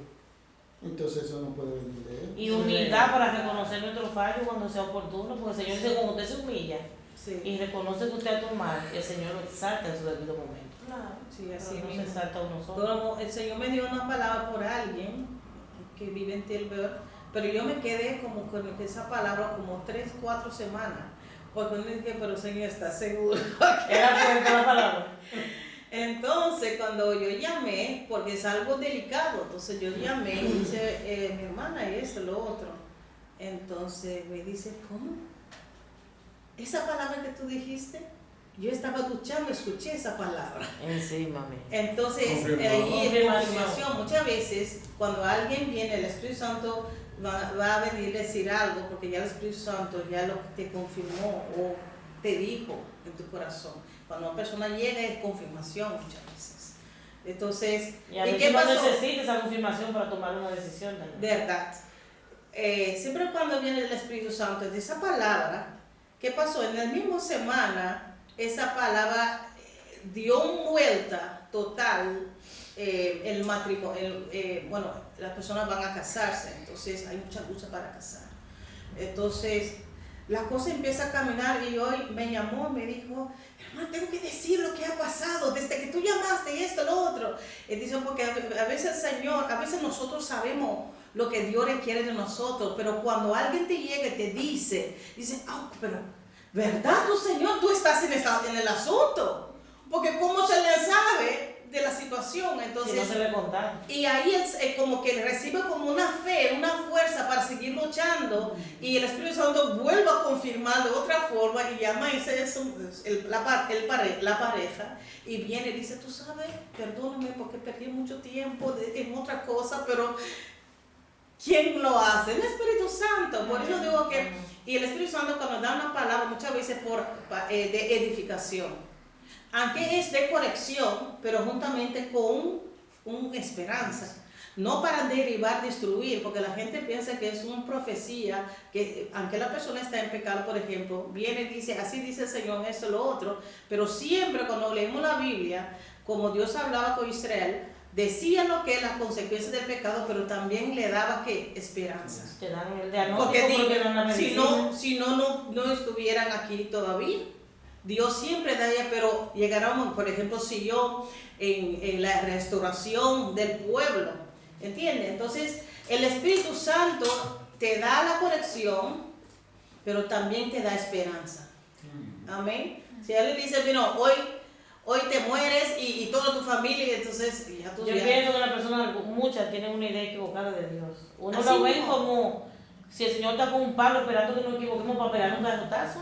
Entonces eso no puede venir de él. Y humildad para reconocer nuestro fallo cuando sea oportuno, porque el Señor dice, cuando usted se humilla Sí, y reconoce que usted ha tomado mal, el Señor lo exalta en su debido momento. sí, así Pero no se mismo. exalta uno solo. Como el Señor me dio una palabra por alguien que vive en Tilburg, pero yo me quedé como con esa palabra como 3, 4 semanas. Porque no dije, pero el Señor está seguro. Era fuerte la palabra. Entonces, cuando yo llamé, porque es algo delicado, entonces yo llamé y dice, mi hermana, esto, lo otro. Entonces me dice, ¿cómo? Esa palabra que tú dijiste, yo estaba duchando, escuché esa palabra. Encima, mí. Entonces, Confirmado. ahí es Confirmación. confirmación. Muchas veces, cuando alguien viene, el Espíritu Santo va a venir a decir algo, porque ya el Espíritu Santo ya lo te confirmó o te dijo en tu corazón. Cuando una persona llega es confirmación muchas veces. Entonces, Y a ¿y veces qué uno pasó? necesita esa confirmación para tomar una decisión también. Verdad. Siempre cuando viene el Espíritu Santo, de esa palabra, ¿qué pasó? En la misma semana, esa palabra dio vuelta total el matrimonio. Bueno, las personas van a casarse, entonces hay mucha lucha para casar. Entonces, la cosa empieza a caminar y hoy me llamó y me dijo, hermano, tengo que decir lo que ha pasado desde que tú llamaste esto, lo otro. Y dice, porque a veces el Señor, a veces nosotros sabemos lo que Dios requiere de nosotros, pero cuando alguien te llega y te dice, pero ¿verdad tú, Señor? Tú estás en el asunto. Porque ¿cómo se le sabe de la situación? situación. Si Entonces, no se le contaron. y ahí es como que recibe como una fe, una fuerza para seguir luchando, y el Espíritu Santo vuelve a confirmar de otra forma y llama a la pareja y viene y dice, tú sabes, perdóname porque perdí mucho tiempo en otra cosa, pero ¿quién lo hace? El Espíritu Santo. Por eso digo que, y el Espíritu Santo cuando da una palabra muchas veces de edificación, aunque es de corrección, pero juntamente con una esperanza, no para derivar, destruir, porque la gente piensa que es una profecía, que aunque la persona está en pecado, por ejemplo, viene y dice, así dice el Señor, esto, lo otro, pero siempre cuando leemos la Biblia, como Dios hablaba con Israel, decía lo que es la consecuencia del pecado, pero también le daba que esperanza. Te dan el diagnóstico porque no la medicina. si no estuvieran aquí todavía. Dios siempre daría, pero llegará, por ejemplo, si yo en la restauración del pueblo, ¿entiendes? Entonces, el Espíritu Santo te da la corrección, pero también te da esperanza. Amén. Si Él le dice, bueno, hoy te mueres y toda tu familia, entonces ya tú Yo ya. pienso que las personas, muchas, tienen una idea equivocada de Dios. Uno Así lo ve mismo. como si el Señor está con un palo esperando que nos equivoquemos para pegar un garrotazo.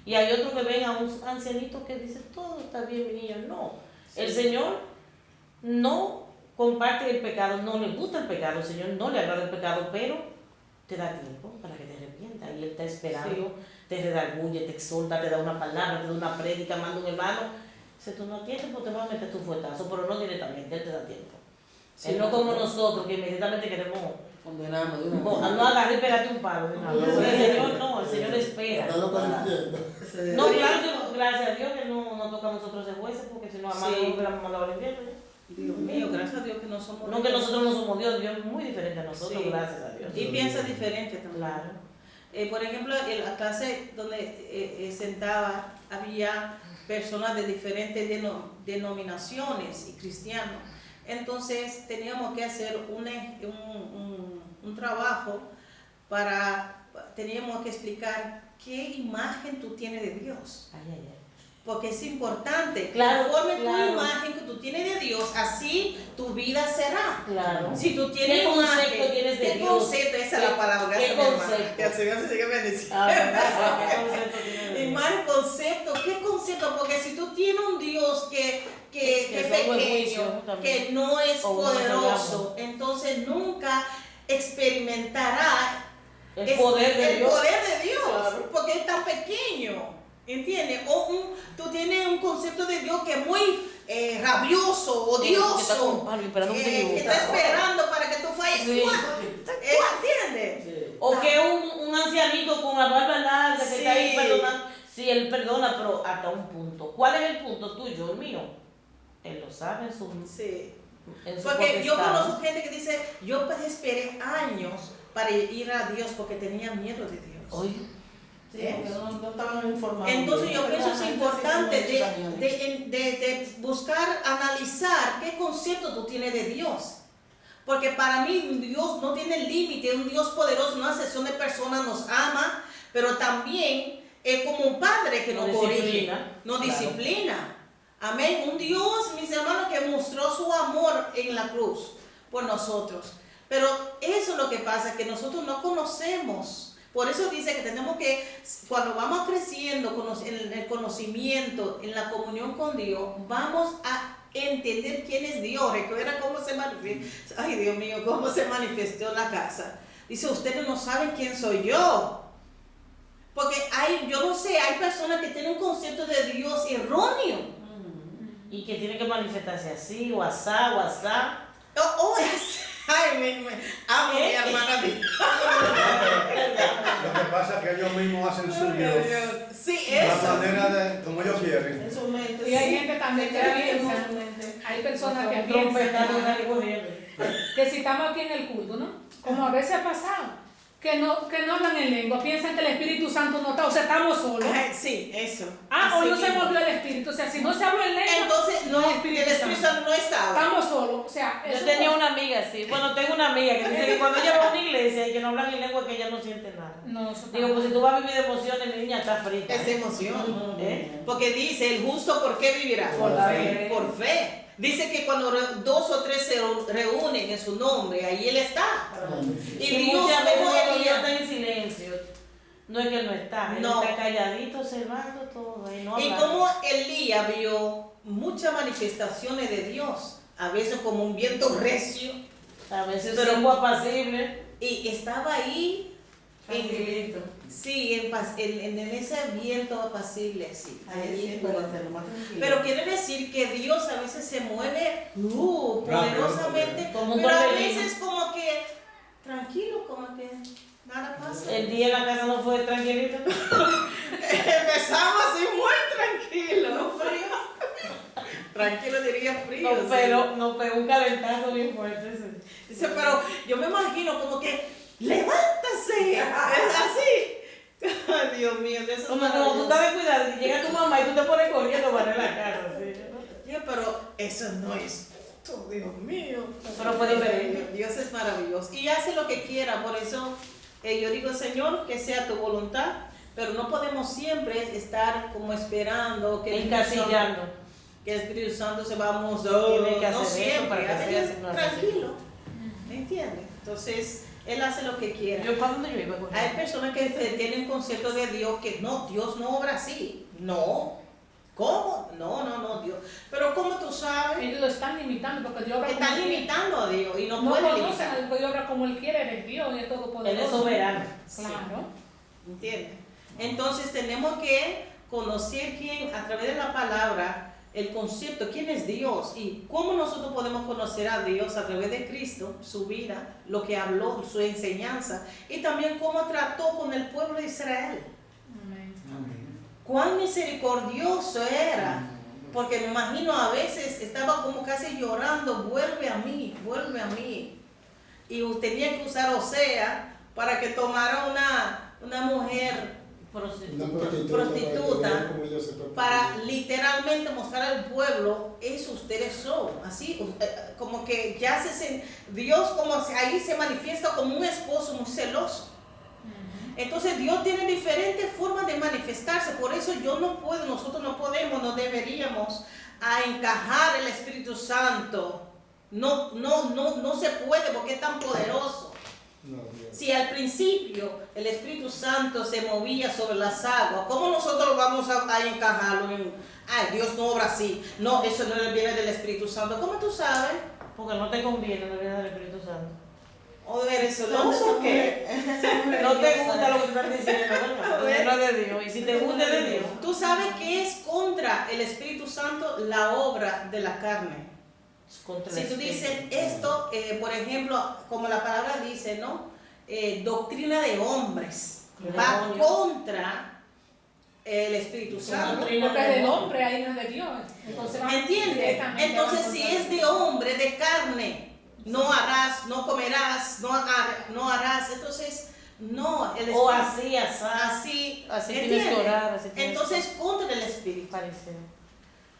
Y hay otros que ven a un ancianito que dice, todo está bien, mi niño. No, Sí. el Señor no comparte el pecado, no le gusta el pecado, el Señor no le agrada el pecado, pero te da tiempo para que te arrepientas. Y Él está esperando, te redarguye, te exhorta, te da una palabra, te da una prédica, manda un hermano. Si tú no tienes tiempo, te vas a meter tu fuetazo, pero no directamente, Él te da tiempo. Sí, Él no como nosotros, que inmediatamente queremos, Condenamos de una no agarrar y pegarte un palo. de una vez. El Señor no, el Señor espera. Está loco del infierno. No, claro, gracias a Dios que no toca a nosotros ser jueces, porque si no, además Sí. no hubiéramos mandado al infierno. Dios mío, gracias a Dios que no somos. No que nosotros no somos Dios, Dios es muy diferente a nosotros, Sí. gracias a Dios. Y piensa diferente también. Claro. Por ejemplo, en la clase donde sentaba, había personas de diferentes denominaciones y cristianos. Entonces teníamos que hacer un trabajo teníamos que explicar qué imagen tú tienes de Dios. Ay, ay, ay. Porque es importante, Claro, conforme claro. tu imagen que tú tienes de Dios, así tu vida será. Claro. Si tú tienes ¿Qué concepto imagen, tienes de ¿qué Dios? concepto? Esa es la palabra. ¿Qué Gracias, mi hermana. concepto? Que el Señor se siga bendiciendo. Ah, ¿verdad? ¿Qué concepto tiene de Dios? Imagen, concepto, ¿qué concepto? Porque si tú tienes un Dios que Que es es buen pequeño, juicio, también. que no es O un poderoso, entonces nunca experimentará El poder de el Dios. poder de Dios, Claro. porque es tan pequeño, ¿entiendes? Tú tienes un concepto de Dios que es muy rabioso, odioso, que está con un palo y esperando un que tributo. está esperando para que tú falles. Sí. ¿Entiendes? Sí. O que un ancianito con la barba larga que está ahí Sí. perdonando. Sí, él perdona, pero hasta un punto. ¿Cuál es el punto tuyo, el mío? Él lo sabe en su Sí. en su Porque yo potestad. conozco gente que dice, yo esperé años para ir a Dios porque tenía miedo de Dios. Oye, Sí, porque no estaban informados. Entonces yo pienso que es importante de de buscar, analizar qué concepto tú tienes de Dios. Porque para mí Dios no tiene límite, es un Dios poderoso, una sección de personas nos ama, pero también es como un padre que Nos nos corrige, disciplina, nos claro. disciplina. Amén. Un Dios, mis hermanos, que mostró su amor en la cruz por nosotros. Pero eso es lo que pasa, que nosotros no conocemos. Por eso dice que tenemos que, cuando vamos creciendo en el conocimiento, en la comunión con Dios, vamos a entender quién es Dios. Recuerda cómo se manifestó. Ay, Dios mío, cómo se manifestó en la casa. Dice, ustedes no saben quién soy yo. Porque yo no sé, hay personas que tienen un concepto de Dios erróneo. y que tiene que manifestarse así, o asá, o asá. Ay, amo a mi hermana. Lo que pasa es que ellos mismos hacen suyo Sí, la eso. manera de como ellos quieren. En su mente. Y hay sí. gente también que Se queda piensa, en su mente. hay personas que Trompetando y piensan nadie corriendo. que si estamos aquí en el culto, ¿no? Como a veces ha pasado, que no hablan en lengua, piensan que el Espíritu Santo no está, o sea, estamos solos. Ay, sí, eso. Ah, hoy no Así se mismo. movió el Espíritu, o sea, si no se habla en lengua, Entonces, no, es el Espíritu Santo no estaba. estamos solos, o sea, Yo eso tenía fue- una amiga así. Bueno, tengo una amiga que dice que cuando ella va a una iglesia y que no hablan en lengua, que ella no siente nada. No, eso está Digo, mal. pues si tú vas a vivir de emociones, mi niña está frita. Es emoción. ¿Eh? Porque dice, el justo, ¿por qué vivirá? Por fe. Por fe. Dice que cuando dos o tres se reúnen en su nombre, ahí Él está. Y Y Dios muchas veces como cuando Dios Elías. está en silencio, no es que Él no está, Él No. está calladito observando todo. Y, no Y habla. como Elías vio muchas manifestaciones de Dios, a veces como un viento recio, A veces Pero- algo apacible. y estaba ahí Tranquilito. sí, en ese viento apacible, sí. Ahí sí, Ahí. para hacerlo más tranquilo. Pero quiere decir que Dios a veces se mueve poderosamente, Como un pero a torbellino. veces como que tranquilo, como que nada pasa. El día en la casa no fue tranquilito. Empezamos así muy tranquilo, no frío. Tranquilo diría frío. No, sí. pero nos pegó un calentazo bien fuerte. Sí. Dice, pero yo me imagino como que levántase, es así. Ay, Dios mío, eso es Como tú maravilloso. estás de cuidado y llega tu mamá y tú te pones corriendo para la casa. Sí. Ya, pero eso no es justo, Dios mío. Pero fue diferente. Dios es maravilloso y hace lo que quiera, por eso yo digo, Señor, que sea tu voluntad, pero no podemos siempre estar como esperando que el Espíritu Santo- Encasillando. que el Espíritu Santo se vamos Tiene que no hacer esto siempre, para que a sea veces así, no es tranquilo, ¿me entiendes? Entonces, Él hace lo que quiera. Yo, ¿para dónde yo iba? Hay personas que tienen concepto de Dios que no, Dios no obra así. No. ¿Cómo? No, Dios. Pero ¿cómo tú sabes? Ellos lo están limitando porque Dios obra como Están Él quiere. limitando a Dios y no, No pueden conocen limitar. al Dios obra como Él quiere, Él es Dios y es todopoderoso. Él es soberano. Claro. ¿Entiendes? Entonces tenemos que conocer quién, a través de la palabra, el concepto, quién es Dios y cómo nosotros podemos conocer a Dios a través de Cristo, su vida, lo que habló, su enseñanza y también cómo trató con el pueblo de Israel. Amén. Cuán misericordioso era. Porque me imagino a veces estaba como casi llorando, vuelve a mí. Y tenía que usar Osea para que tomara una mujer prostituta para literalmente mostrar al pueblo, eso ustedes son. Así, como que ya Dios como ahí se manifiesta como un esposo muy celoso. Entonces Dios tiene diferentes formas de manifestarse, por eso nosotros no podemos, no deberíamos encajar el Espíritu Santo. No se puede porque es tan poderoso. Si al principio el Espíritu Santo se movía sobre las aguas, ¿cómo nosotros vamos a encajarlo Dios no obra así? No, eso no viene del Espíritu Santo. ¿Cómo tú sabes? Porque no te conviene, no viene del Espíritu Santo. ¿O eres celoso o qué? No te gusta lo que tú estás diciendo, ¿verdad? Porque no es de Dios. Y si te gusta es de Dios. Tú sabes que es contra el Espíritu Santo la obra de la carne. Contra el Si tú Espíritu. dices esto, por ejemplo, como la palabra dice, ¿no? Doctrina de hombres, va Demonios. contra el Espíritu Santo. Porque es del hombre, ahí no es de Dios. Entonces, va ¿Entiendes? directamente Entonces, va si contra es de hombre, de carne, no harás, no comerás, no harás. Entonces, no, el O Espíritu- así, así, tienes que ¿entiendes? orar. Así tienes Entonces, contra el Espíritu. que parece.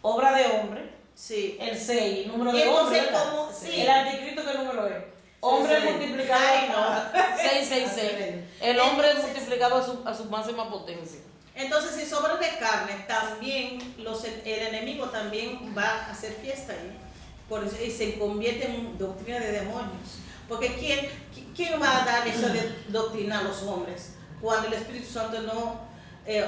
Obra de hombre, Sí. el 6, número Y de hombre. entonces, ¿verdad? como, sí. El anticristo, ¿qué número es? Hombre sí. multiplicado Ay, a 666. El hombre Entonces- multiplicado a su máxima potencia. Entonces, si sobra de carne, también el enemigo también va a hacer fiesta ahí. Por eso, y se convierte en doctrina de demonios. Porque ¿quién va a dar esa doctrina a los hombres? Cuando el Espíritu Santo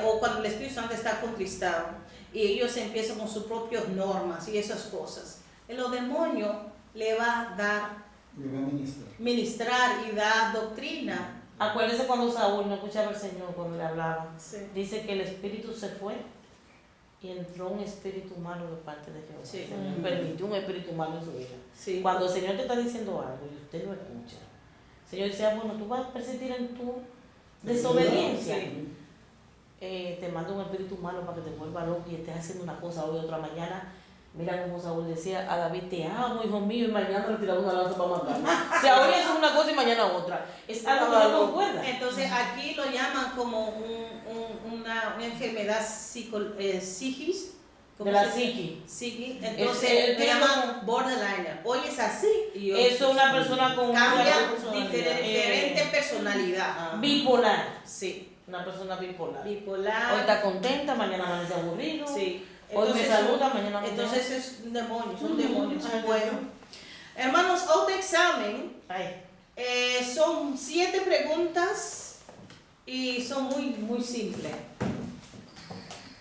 o cuando el Espíritu Santo está contristado y ellos empiezan con sus propias normas y esas cosas. Los demonios le va a dar, Me va a ministrar y dar doctrina. Acuérdese cuando Saúl no escuchaba al Señor cuando le hablaba. Sí. Dice que el espíritu se fue y entró un espíritu malo de parte de Jehová. Sí. El Señor permitió un espíritu malo en su vida. Sí. Cuando el Señor te está diciendo algo y usted lo escucha, el Señor dice, bueno, tú vas a persistir en tu desobediencia. Sí. Te manda un espíritu malo para que te vuelva loco y estés haciendo una cosa hoy otra mañana. Mira como Saúl decía a David, te amo, hijo mío, y mañana le tiramos una lanza para matarlo. O sea, hoy es una cosa y mañana otra. Es algo que no concuerda. Entonces aquí lo llaman como una enfermedad psiquis. De la psiqui. Psiqui. Es Entonces el lo tema- llaman borderline. Hoy es así y hoy Eso es una persona con cambia personalidad. diferente personalidad. Bipolar. Sí. Una persona bipolar. Hoy bipolar. está contenta, mañana amanece aburrido. Sí. Hoy me saluda, mañana no. Entonces es un demonio, son demonios. Ay, Bueno, hermanos, autoexamen Ay, son 7 preguntas y son muy simples.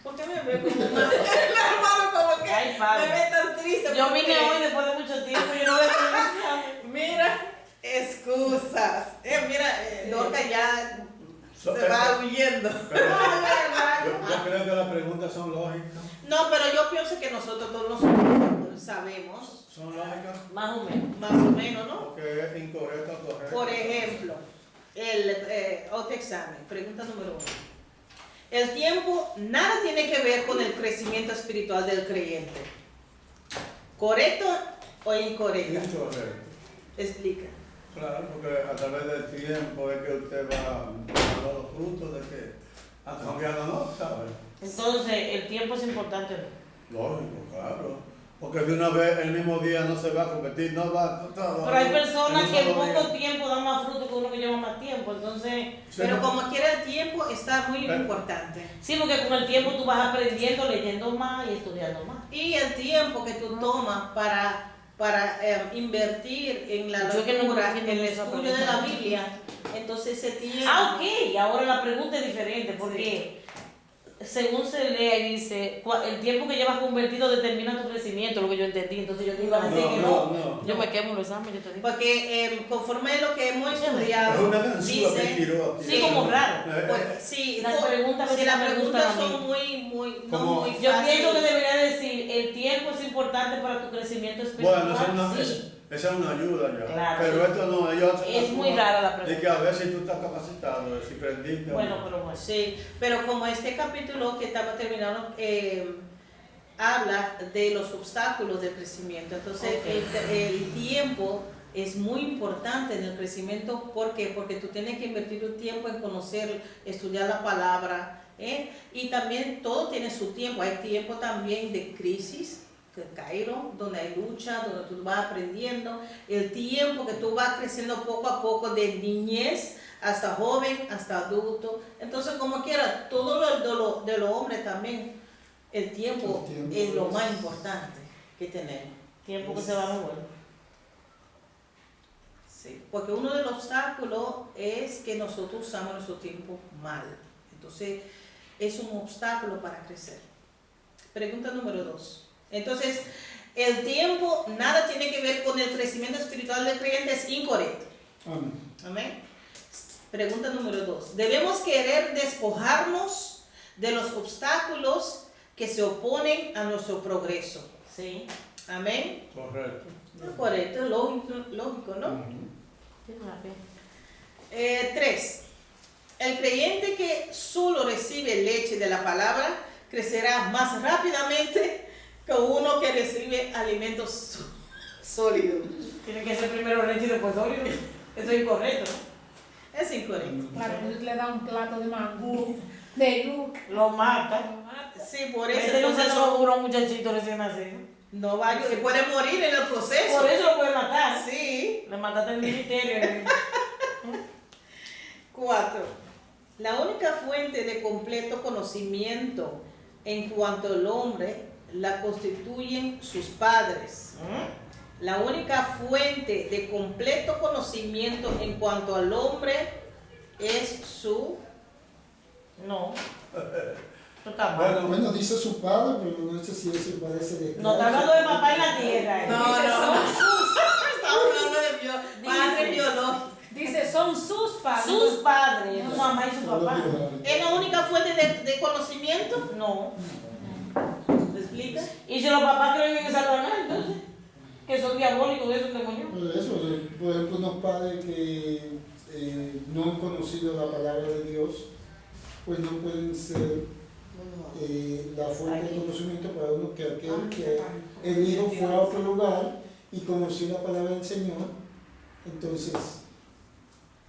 ¿Por qué me ve como una... hermano, como que ay, me padre. ve tan triste? Yo porque- vine hoy después de mucho tiempo, yo no voy a hacer el examen. Mira, excusas. Dorca ya So- se va huyendo. Pero yo creo que las preguntas son lógicas. No, pero yo pienso que todos nosotros sabemos, Son lógicas Más o menos. más o menos, ¿no? porque es incorrecto o correcto. Por ejemplo, el autoexamen, pregunta número 1. El tiempo nada tiene que ver con el crecimiento espiritual del creyente. ¿Correcto o incorrecto? Incorrecto. Explica. Claro, porque a través del tiempo es que usted va dando los frutos de que ha cambiado, ¿no? ¿Sabes? Entonces, el tiempo es importante. Lógico, claro. Porque de una vez el mismo día no se va a convertir, no va todo. Pero hay personas en un que en solo poco día. tiempo dan más fruto que uno que lleva más tiempo. Entonces, Sí, Pero no. como quiera el tiempo está muy Pero- importante. sí, porque con el tiempo tú vas aprendiendo, leyendo más y estudiando más. Y el tiempo que tú tomas para invertir en la Yo que no lectura, en entiendo el esa estudio de pregunta. la Biblia, entonces ese tiempo... Ah, ok. Ahora la pregunta es diferente porque según se lee dice, el tiempo que llevas convertido determina tu crecimiento, lo que yo entendí. Entonces yo te iba a decir que no. Yo me quemo en los exámenes, yo te digo. Porque conforme a lo que hemos Es estudiado, una ganzúa que dice... tiró aquí. Sí, como raro. Pues, sí, Las preguntas sí, las me preguntas gustan a mí. son no Como- muy Yo fáciles. pienso que debería decir, el tiempo es importante para tu crecimiento espiritual. Bueno, Sí. esa es una ayuda ya. Claro, Pero sí. esto no, ellos hacen Es la muy prueba rara la de pregunta. que a ver si tú estás capacitado, si prendiste. o Bueno, no. pero bueno. Sí, pero como este capítulo que estamos terminando habla de los obstáculos del crecimiento, entonces Ok. el tiempo es muy importante en el crecimiento. ¿Por qué? Porque tú tienes que invertir tu tiempo en conocer, estudiar la palabra, y también todo tiene su tiempo. Hay tiempo también de crisis, que Cairo, donde hay lucha, donde tú vas aprendiendo, el tiempo que tú vas creciendo poco a poco de niñez hasta joven, hasta adulto. Entonces, como quiera, todo lo de los hombres también, el tiempo El tiempo es lo es- más importante que tenemos. Tiempo que se va a mover. Sí, porque uno de los obstáculos es que nosotros usamos nuestro tiempo mal. Entonces, es un obstáculo para crecer. Pregunta número 2. Entonces, el tiempo nada tiene que ver con el crecimiento espiritual del creyente, es incorrecto. Amén. Amén. Pregunta número 2. Debemos querer despojarnos de los obstáculos que se oponen a nuestro progreso. Sí. Amén. Correcto. Correcto, lógico, ¿no? Tiene una pena. 3. El creyente que solo recibe leche de la palabra crecerá más rápidamente que uno que recibe alimentos sólidos. Tiene que ser primero leche y después sólido. Eso es incorrecto. Es incorrecto. Claro, tú le das un plato de mangú, de yuca. Lo mata. Sí, por eso Este no se entonces lo a un muchachito recién nacido. no va, puede morir en el proceso. Por eso lo puede matar. Sí. Le mataste el ministerio. 4. La única fuente de completo conocimiento en cuanto al hombre la constituyen sus padres. La única fuente de completo conocimiento en cuanto al hombre es su... No. Eso está mal. Bueno, Bueno, dice su padre, pero no sé si eso parece de. No, está hablando de papá en la tierra. No, Dice, no. son sus, Estamos hablando de padre Dice. biológico. dice, son sus padres. Sus padres, su mamá y su papá. ¿Es la única fuente de conocimiento? No. ¿Me explica? Y si los papás creen en Satanás, entonces, que son diabólicos, que son demonios. Por eso, por ejemplo, unos padres que no han conocido la palabra de Dios, pues no pueden ser la fuente de conocimiento para uno que aquel que el hijo fue a otro lugar y conoció la palabra del Señor. Entonces,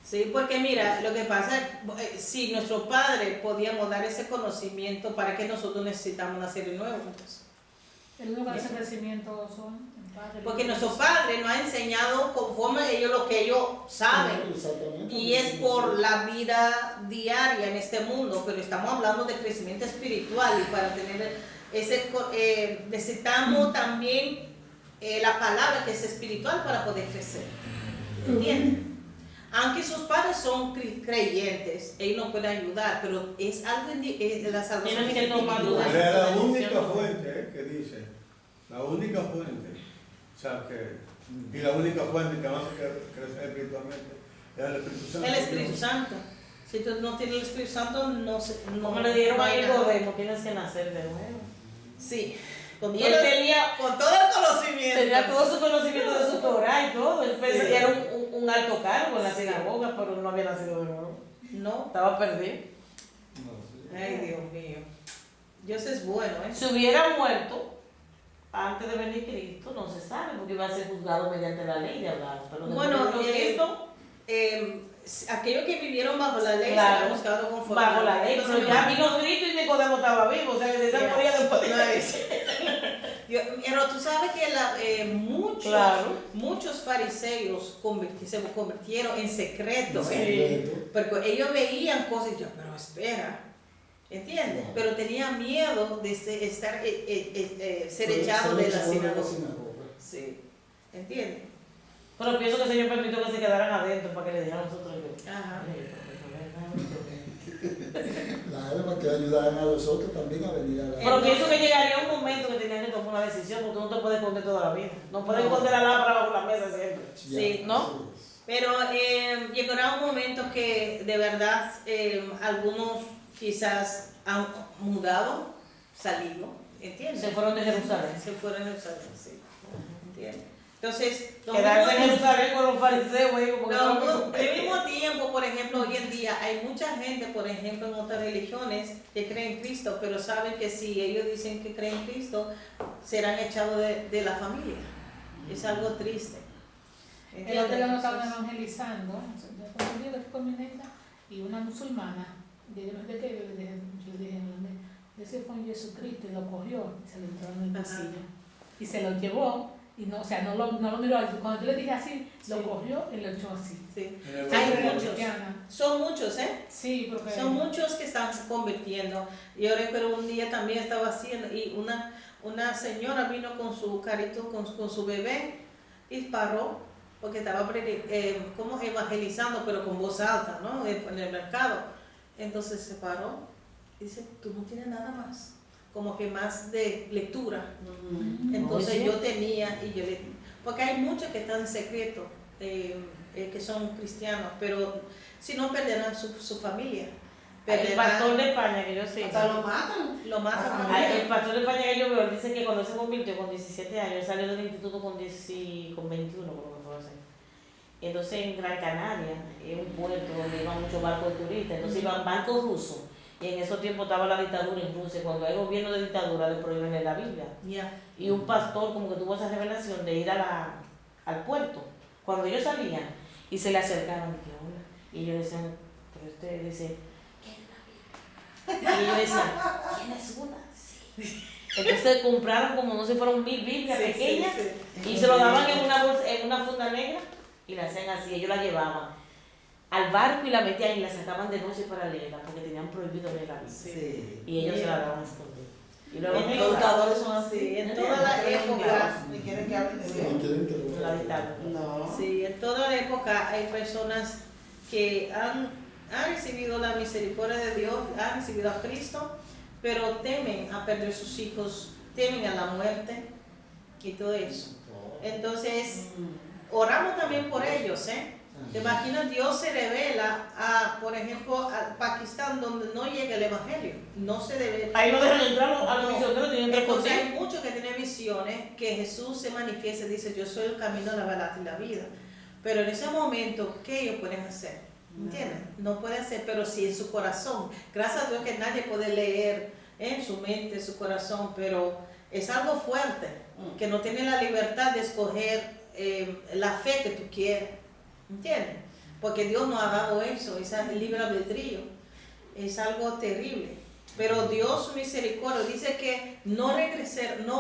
Sí, porque mira, lo que pasa es, si nuestros padres podíamos dar ese conocimiento, ¿para qué nosotros necesitamos nacer de nuevo? Entonces, El único que hace crecimiento son el padre. Porque nuestro padre nos ha enseñado conforme a ellos lo que ellos saben. Exactamente. Y es por la vida diaria en este mundo, pero estamos hablando de crecimiento espiritual y para tener necesitamos también la palabra que es espiritual para poder crecer. ¿Entienden? Aunque sus padres son creyentes, ellos nos pueden ayudar, pero es algo la salvación Tienen que tomar individual. Pero es la única fuente que dice, la única fuente, o sea que, y la única fuente que va a hacer crecer espiritualmente es el Espíritu Santo. El Espíritu Santo. Si tú no tienes el Espíritu Santo, no Como le dieron no a hay nada. Nicodemo, tienes que nacer de nuevo. Sí, con Y todo, él tenía el conocimiento. Tenía todo su conocimiento de su Torah y todo. Él pensó Sí. que era un alto cargo en la Sí. sinagoga, pero no había nacido de nuevo. No. Estaba perdido. No, sí. Ay, Dios mío. Dios es bueno, ¿eh? Si hubiera muerto antes de venir Cristo, no se sabe, porque iba a ser juzgado mediante la ley de hablar. Pero después Bueno, de Cristo, aquellos que vivieron bajo la ley Claro, serán buscados conforme bajo la ley, Entonces, pero ya vino Cristo y Nicodemo estaba vivo, o sea, que se Yeah. moría después de No es. Pero tú sabes que muchos fariseos se convirtieron en secreto, Sí. porque ellos veían cosas y yo, pero espera, ¿entiendes? Claro. Pero tenían miedo de ser Ser echados de la echado sinagoga. Sí. Sí, ¿entiendes? Pero pienso que el Señor permitió que se quedaran adentro para que le dijeran a nosotros que... Ajá. Claro, para que ayudaran a los otros también a venir a la... Pero pienso que llegaría un momento que tenían que tomar una decisión, porque no te puedes esconder toda la vida. No puedes esconder la lámpara bajo la mesa siempre. Sí, ¿no? así es. Pero llegará un momento que de verdad algunos quizás han mudado, salido, ¿entiendes? Se fueron de Jerusalén. Se fueron a Jerusalén, sí. ¿Entiendes? Entonces, Quedarse en Jerusalén con los fariseos, güey, como que no. al mismo tiempo, por ejemplo, hoy en día hay mucha gente, por ejemplo, en otras religiones que creen en Cristo, pero saben que si ellos dicen que creen en Cristo, serán echados de la familia. Es algo triste. El otro día nos estaban evangelizando, yo estoy con mi nena y una musulmana, yo le dije, ese fue en Jesucristo y lo cogió y se lo entró en el bolsillo y se lo llevó y no, o sea, no lo miró, cuando yo le dije así, lo Sí. cogió y lo echó así. Sí. En el Hay Evangelio. muchos. Son muchos, ¿eh? Sí, porque Son muchos que están convirtiendo. Yo recuerdo un día también estaba haciendo y una señora vino con su carrito, con su bebé y paró porque estaba como evangelizando, pero con voz alta, ¿no? En el mercado. Entonces se paró y dice, tú no tienes nada más, como que más de lectura. Entonces Oye. yo tenía y yo le porque hay muchos que están en secreto, que son cristianos, pero si no perderán su familia. El pastor de España que yo sé. Hasta lo matan. Lo matan Ajá. también. El pastor de España que yo veo, él dice que cuando él se convirtió con 17 años, él salió del instituto con 21, creo que fue así. Entonces en Gran Canaria, es un puerto donde iban muchos barcos turistas, entonces iban barcos rusos. Y en esos tiempos estaba la dictadura en Rusia, cuando hay gobierno de dictadura le prohíben leer la Biblia. Ya. Y un pastor como que tuvo esa revelación de ir al puerto, cuando ellos salían, y se le acercaron, y que, hola, y ellos decían, pero usted dice, ¿quién es la Biblia? Y ellos decían, ¿quién es una? Sí. Entonces compraron como no sé, fueron 1000 Biblias Sí, pequeñas, sí, sí. y se lo daban en una bolsa, en una funda negra, y la hacían así, ellos la llevaban al barco y la metían y la sacaban de noche para leerla, porque tenían prohibido leer la Biblia. Sí. Y ellos se la daban a esconder. Y luego Los Los dictadores son así. Sí, en toda la época. Ni quieren que hablen de No Dios. quieren que lo la dictadura. No. Sí, en toda la época hay personas que han recibido la misericordia de Dios, han recibido a Cristo, pero temen a perder sus hijos, temen a la muerte y todo eso. Entonces, oramos también por ellos, ¿eh? ¿Te imaginas? Dios se revela a, por ejemplo, a Pakistán, donde no llega el Evangelio. No se debe. Ahí no dejan entrar a los misioneros, tienen que Entonces esconder. hay muchos que tienen visiones que Jesús se manifiesta y dice, yo soy el camino, la verdad y la vida. Pero en ese momento, ¿qué ellos pueden hacer? ¿Entiendes? No pueden hacer, pero sí en su corazón. Gracias a Dios que nadie puede leer en su mente, su corazón, pero es algo fuerte, que no tiene la libertad de escoger la fe que tú quieres. ¿Entiendes? Porque Dios nos ha dado eso, ese libre albedrío. Es algo terrible. Pero Dios, su misericordia, dice que no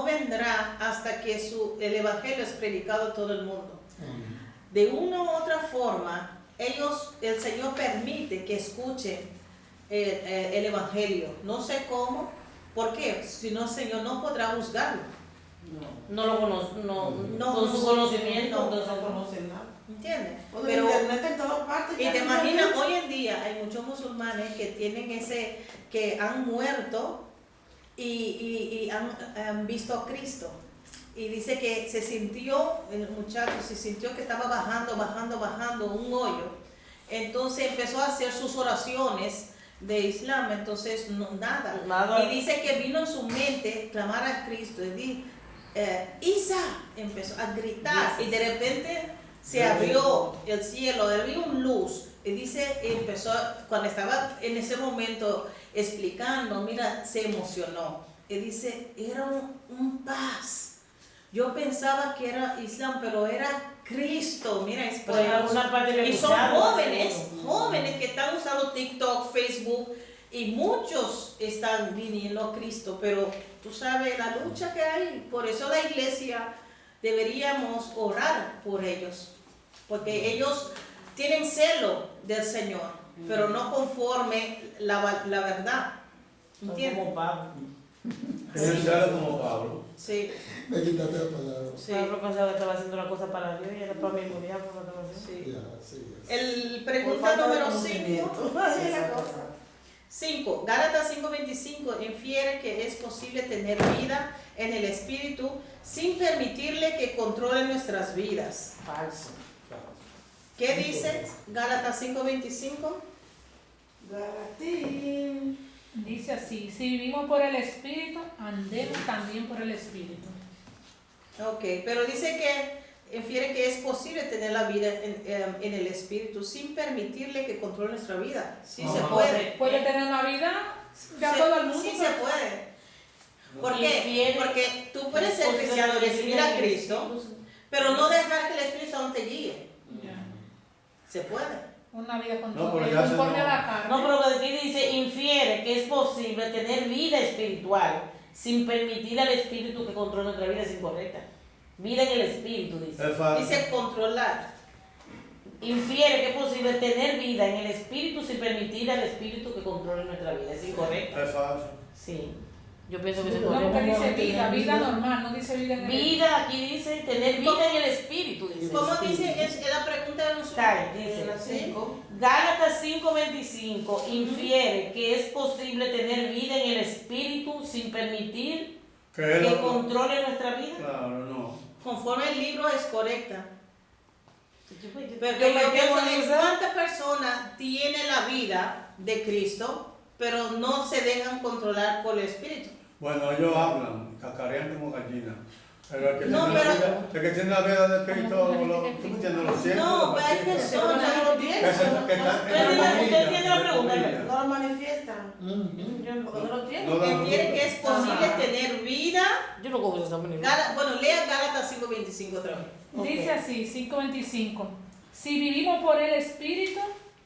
vendrá hasta que el evangelio es predicado a todo el mundo. De una u otra forma, el Señor permite que escuchen el evangelio. No sé cómo, ¿por qué? Si no, el Señor no podrá juzgarlo. No lo conoce, No, con su conocimiento, no, entonces No conocen nada. ¿Entiendes? Por Pero internet en todas partes. y ya te no imaginas, hay- hoy en día hay muchos musulmanes que tienen que han muerto y han visto a Cristo. Y dice que el muchacho se sintió que estaba bajando un hoyo. Entonces empezó a hacer sus oraciones de Islam, entonces nada. Y dice que vino en su mente clamar a Cristo y Isa, empezó a gritar y de repente se abrió el cielo, abrió una luz y dice, cuando estaba en ese momento explicando, mira, se emocionó y dice, era un paz. Yo pensaba que era Islam, pero era Cristo, mira, es Pero en alguna parte había y son escuchado, jóvenes que están usando TikTok, Facebook, y muchos están viniendo a Cristo, pero tú sabes la lucha que hay. Por eso la iglesia deberíamos orar por ellos, porque ellos tienen celo del Señor, pero no conforme la verdad. Son ¿Entiendes? como Pablo. Tienen celo como Pablo. Sí, Me quitaste la palabra. sí. Pablo pensaba que estaba haciendo una cosa para Dios y era para mí, moría por otra cosa. Sí. Ya, sí, ya. El Por pregunta falta de número 5. conocimiento. Así es la cosa. 5. Gálatas 5:25 infiere que es posible tener vida en el Espíritu sin permitirle que controle nuestras vidas. Falso. ¿Qué dice Gálatas 5:25? Galatín. Dice así, si vivimos por el Espíritu, andemos también por el Espíritu. Ok, pero dice que infiere que es posible tener la vida en el Espíritu sin permitirle que controle nuestra vida. Sí se Ajá. puede. Puede tener una vida ya todo el mundo. Sí se pero- puede. ¿Por qué? Infiere- Porque tú puedes ser cristiano y recibir a Cristo, pero no dejar que el Espíritu Santo te guíe. Ya. Se puede. Una vida No, pero ya se conforme a no. la carne. No, pero aquí dice, infiere que es posible tener vida espiritual sin permitir al espíritu que controle nuestra vida, es incorrecta. Vida en el espíritu, dice. Es falso. Dice controlar. Infiere que es posible tener vida en el espíritu sin permitir al espíritu que controle nuestra vida, es incorrecto. Es falso. Sí, yo pienso que es No, porque incorrecto. dice vida normal, no dice vida en el Vida, aquí dice tener vida en el espíritu, dice. ¿Cómo dice? Es la pregunta de nosotros. Está, dice. En la 5. Gálatas 5:25 infiere que es posible tener vida en el espíritu sin permitir Que que controle nuestra vida. Claro, no. Conforme el libro es correcta. Pero Yo me yo pienso quedo en en esa- cuántas personas tienen la vida de Cristo, pero no se dejan controlar por el Espíritu. Bueno, ellos hablan, cacarean como gallinas. Pero el que, No, tiene, pero- la vida, el que tiene la vida de Cristo, ¿tú me entiendes? Lo siente. No, lo pero hay practica. personas Pero no lo Que tienen. se- que están en Usted la entiende la familia, pregunta, en la ¿verdad? No lo manifiestan. Ujú. Porque no lo tienen. No da Refiere que es posible Ajá. tener vida. Yo no cojo esa manera. Bueno, lea Gálatas 5:25 otra vez. Dice así, 5:25. Si vivimos por el Espíritu,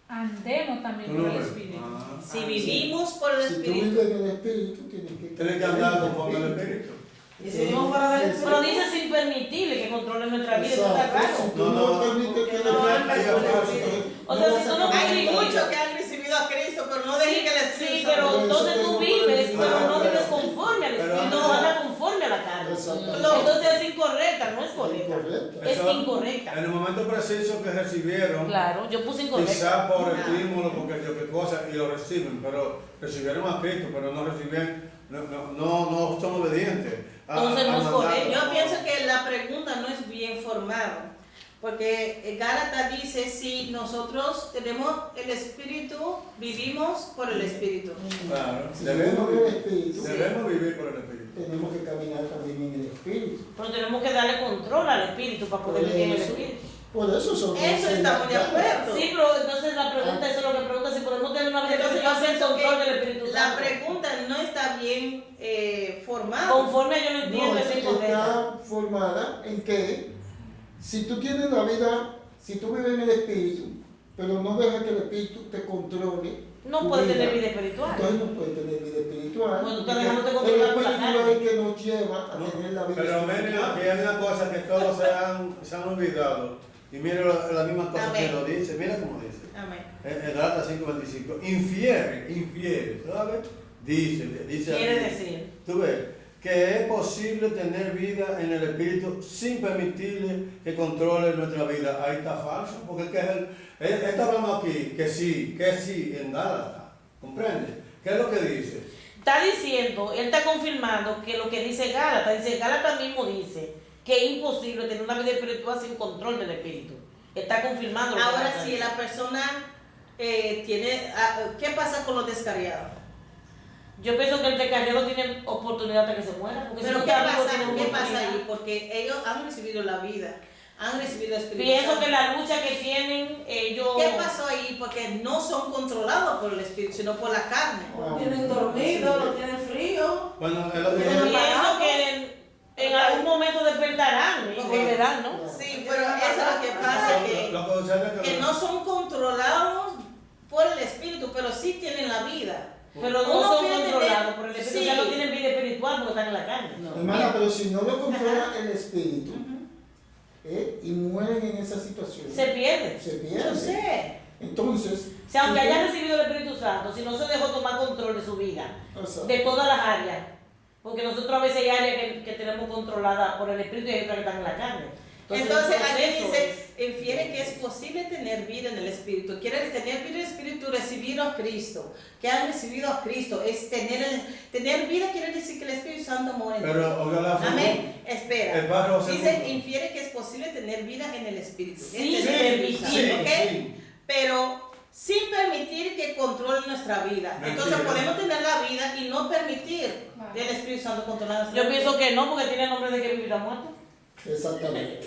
andemos también Tú por no el ves. Espíritu. Ah. Si vivimos por el Si tú Espíritu. vives en el Espíritu, tienes que Tienes que andar conforme al Espíritu. Y si vivimos fuera del Eso. Pero dice sin permitirle que controle nuestra vida, eso está Exacto. raro. Si tú no permites que no le anda caiga por el fácil, Espíritu. O sea, si tú no Hay permites- muchos que han recibido a Cristo, pero no dejen que el Espíritu Sí, Santo- pero Por eso entonces tú tengo vives, que- pero no Ah, vives pero- conforme al pero- espíritu, no andas conforme a la carne. Exactamente. No. Entonces es incorrecta, no es correcta. Incorrecta. Es Eso- incorrecta. En el momento preciso que recibieron, Claro, yo puse incorrecta. quizás por Ah. estímulo, porque yo qué cosa, y lo reciben, pero recibieron a Cristo, pero no reciben, no son obedientes. Entonces no es mandato. correcto. Yo pienso que la pregunta no es bien formada, porque Gálatas dice, si nosotros tenemos el Espíritu, vivimos por el Espíritu. Claro, Si debemos, vivimos en el Espíritu, debemos vivir por el Espíritu. tenemos que caminar también en el Espíritu. Pero tenemos que darle control al espíritu para poder vivir en el Eso. espíritu. Por eso son Eso estamos de acuerdo. Sí, pero entonces la pregunta, eso es lo que pregunta, si podemos tener una vida Entonces espiritual yo sin pienso control del que Espíritu la Santo. pregunta no está bien formada. Conforme a yo lo entiendo, No, es incorrecta. está formada en que si tú tienes la vida, si tú vives en el Espíritu, pero no dejas que el Espíritu te controle, No tu puede vida, tener vida espiritual. entonces no puede tener vida espiritual. Pues tú estás dejándote El controlar por la espíritu carne. es el que nos lleva a tener la vida Pero miren, espiritual. aquí hay una cosa que todos se han olvidado. Y miren la misma cosa que Amén. lo dice. Mira cómo dice. Amén. En Gálatas 5:25. Infiere, ¿sabes? Dice Quiere aquí. decir, Tú ves que es posible tener vida en el espíritu sin permitirle que controle nuestra vida. Ahí está falso, porque es que él está hablando aquí que sí, en Gálatas. ¿Comprende? ¿Qué es lo que dice? está diciendo, él está confirmando que lo que dice Gálatas mismo dice que es imposible tener una vida espiritual sin control del espíritu. Está confirmando lo que Ahora, Gálatas si dice. la persona tiene, ¿qué pasa con los descarriados? Yo pienso que el descarriado tiene oportunidad hasta que se muera. Porque Pero si ¿qué no está vivo, pasa? tiene ¿Qué pasa oportunidad. ahí? Porque ellos han recibido la vida, han recibido el Espíritu Pienso Santo. que la lucha que tienen ellos... ¿Qué pasó ahí? Porque no son controlados por el Espíritu, sino por la carne. Lo tienen dormido, lo tienen frío. Bueno, es lo que Pero dice. Pienso que en algún momento despertarán y volverán, ¿no? Sí, pero eso es lo que pasa, Lo que sucede es que no son controlados por el Espíritu, pero sí tienen la vida. Pero no Uno son puede controlados tener- por el espíritu, sí. ya no tienen vida espiritual porque están en la carne. Hermana, pero si no lo controla Ajá. el espíritu y mueren en esa situación, Se pierde. se Yo pierde. sé. Entonces, O sea, aunque si haya tú- recibido el Espíritu Santo, si no se dejó tomar control de su vida, Exacto. de todas las áreas, porque nosotros a veces hay áreas que tenemos controladas por el Espíritu y hay otras que están en la carne. Entonces el aquí proceso dice, infiere que es posible tener vida en el Espíritu. Quiere tener vida en el Espíritu, recibir a Cristo. Que han recibido a Cristo. Es tener vida quiere decir que el Espíritu Santo mora en ti. Pero, oiga la Amén. El Espera. párrafo Dice, segundo. infiere que es posible tener vida en el Espíritu. Sí, Es tener el sí, Espíritu sí, Santo, ¿ok? sí. Pero sin permitir que controle nuestra vida. Entonces Mentira. podemos tener la vida y no permitir Claro. el Espíritu Santo controlar nuestra Yo vida. pienso que no, porque tiene el nombre de que vivirá muerto. Exactamente.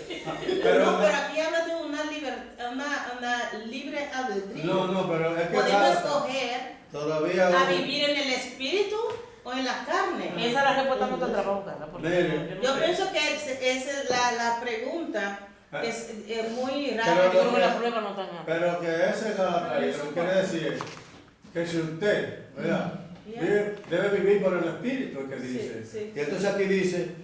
Pero, No, pero aquí habla de una libre albedrío. no, pero es que Podemos Gálatas escoger todavía. a vivir en el espíritu o en la carne. Esa es la respuesta a nuestro trabajo, Carla. porque Mire. no Yo sé. pienso que esa es la pregunta. Es muy Pero rara. Yo creo que la prueba no está nada. Pero que ese Gálatas lo que quiere decir que si usted, ¿verdad? Debe vivir por el Espíritu, es que Sí, dice. sí, Y entonces aquí dice,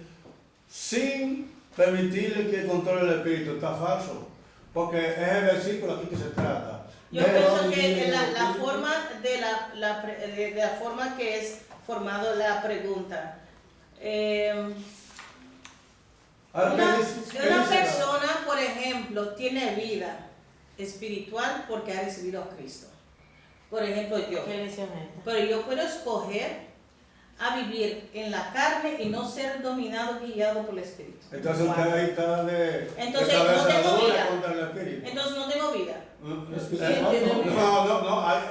sin permitirle que controle el Espíritu, está falso. Porque es el versículo aquí que se trata. Yo Pero- pienso que la forma de la forma que es formado la pregunta. Ahora, Una ¿qué dice persona, por ejemplo, tiene vida espiritual porque ha recibido a Cristo. Por ejemplo, yo. ¿Qué lección es esta? Pero yo puedo escoger a vivir en la carne y no ser dominado, guiado por el Espíritu. Entonces usted ahí está de Entonces, cabeza no tengo dura vida. contra el Espíritu. Entonces no tengo vida. No,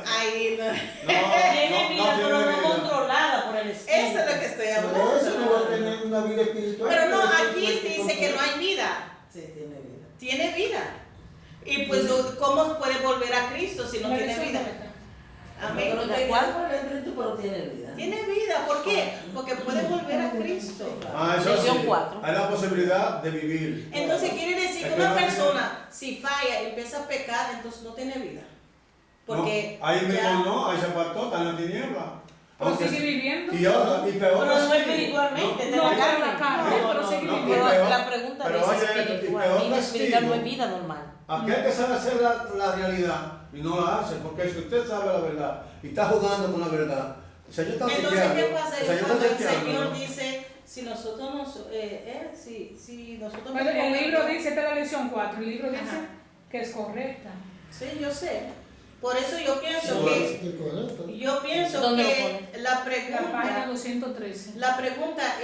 Ahí no. Tiene vida, tiene pero no vida. controlada por el Espíritu. Eso es lo que estoy Pero hablando. eso no va a tener una vida espiritual. Pero no, eso aquí tiene dice que no hay vida. Sí, tiene vida. Tiene vida. Y pues, ¿cómo puede volver a Cristo si no La tiene lección vida? correcta. Amén. No te guiado por el Espíritu, pero tiene vida. Tiene vida. ¿Por qué? Porque puede volver a Cristo. Eso Lección sí, 4. hay la posibilidad de vivir. Entonces quiere decir que Es que una no persona, si falla y empieza a pecar, entonces no tiene vida. Porque No, ahí mismo ya- no, ahí se apartó, está en la tiniebla. Pero Aunque- sigue viviendo. Y otra, y peor. Pero no sí. espiritualmente, está en No, la está en la carne. carne, pero sigue no, viviendo. Pero peor- la pregunta pero es oye, espiritual. y peor Vida espiritual no es castigo. vida normal. Aquel que sabe hacer la realidad y no la hace, porque si usted sabe la verdad y está jugando con la verdad, el Señor está Entonces, chequeando, ¿qué pasa? el Señor Cuando está el chequeando, Señor ¿no? dice, si nosotros si nosotros Bueno, el podemos- libro dice, esta es la lección 4, el libro dice Ajá. que es correcta. Sí, yo sé. Por eso yo pienso Sí, que Es correcto. ¿Dónde lo la La página pregunta 213.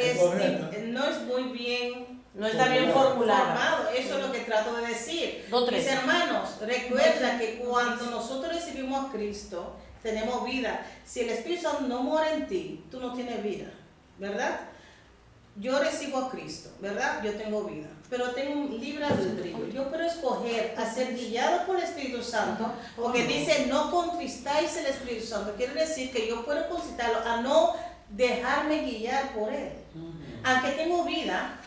es correcta. no es muy bien No está bien formulada. formado. Eso es lo que trato de decir. 2:13. Mis hermanos, recuerda que cuando nosotros recibimos a Cristo, tenemos vida. Si el Espíritu Santo no mora en ti, tú no tienes vida, ¿verdad? Yo recibo a Cristo, ¿verdad? Yo tengo vida, pero tengo un libre albedrío. Yo puedo escoger a ser guiado por el Espíritu Santo, porque dice, no contristáis el Espíritu Santo. Quiere decir que yo puedo conquistarlo a no dejarme guiar por Él. Aunque tengo vida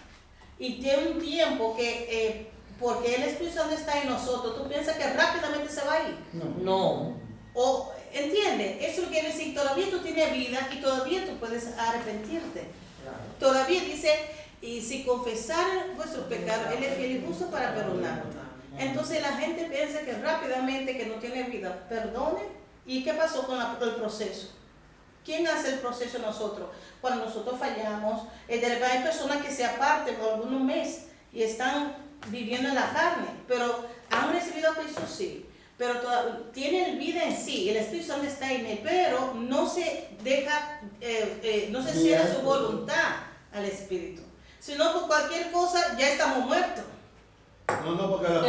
y tiene un tiempo que, porque el Espíritu Santo está en nosotros, ¿tú piensas que rápidamente se va a ir? No. No. O ¿entiende? Eso quiere decir, todavía tú tienes vida y todavía tú puedes arrepentirte. Todavía dice, y si confesar vuestros pecados, Él es fiel y justo para perdonar. Entonces la gente piensa que rápidamente que no tiene vida, perdone. ¿Y qué pasó con el proceso? ¿Quién hace el proceso nosotros? Cuando nosotros fallamos, de repente hay personas que se apartan por algunos meses y están viviendo en la carne, pero han recibido a Cristo, sí, pero tienen vida en sí, el Espíritu Santo está en él, pero no se deja, no se cierra su voluntad al Espíritu, sino por cualquier cosa ya estamos muertos. No, porque la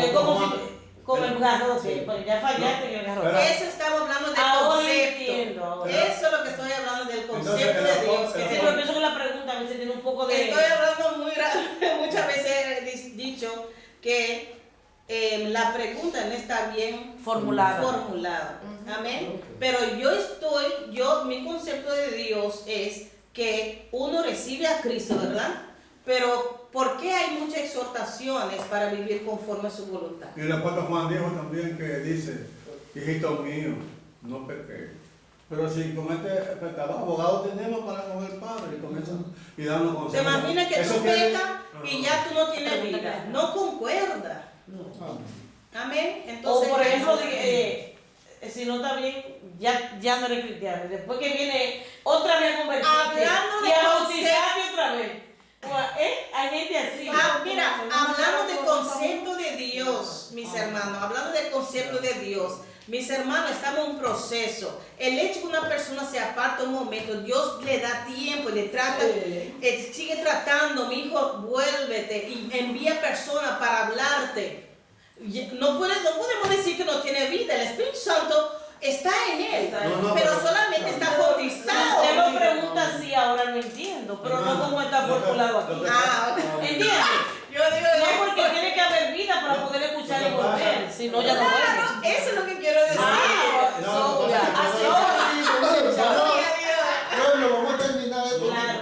Como el garrote, pues ya fallaste en el garrote. Eso estamos hablando del Ahora concepto. entiendo, ahora. Eso es lo que estoy hablando del concepto Entonces, de Dios. Sí, pero pienso que la pregunta a veces tiene un poco de... Estoy hablando muchas veces he dicho que la pregunta no está bien formulada. Amén. Pero mi concepto de Dios es que uno recibe a Cristo, ¿verdad? Pero ¿por qué hay muchas exhortaciones para vivir conforme a su voluntad? Y el apóstol Juan dijo también que dice, hijito mío, no pequé. Pero si comete pecado, abogado tenemos para con el Padre y comienzan y darnos consejos. ¿Te imaginas que Eso tú quiere- pecas y ya tú no tienes vida? No concuerda. Amén. Entonces, O por ejemplo, si no está bien, ya no eres cristiano. Después que viene otra vez a convertirte Hablando de y a bautizarte otra vez. Hay gente así. mira, hablando del concepto de Dios, mis hermanos, hablando del concepto de Dios, mis hermanos, estamos en un proceso. El hecho que una persona se aparta un momento, Dios le da tiempo y le trata, sigue tratando, mi hijo, vuélvete y envía personas para hablarte. No podemos decir que no tiene vida, el Espíritu Santo está en él, pero solamente está Si bautizado. usted lo pregunta así, ahora no entiendo, pero no como está formulado aquí. ¿Entiendes? Yo digo, No, porque tiene que haber vida para poder escuchar y volver, si no ya no claro, vuelve. eso es lo que quiero decir. Bueno, vamos a terminar esto. Claro.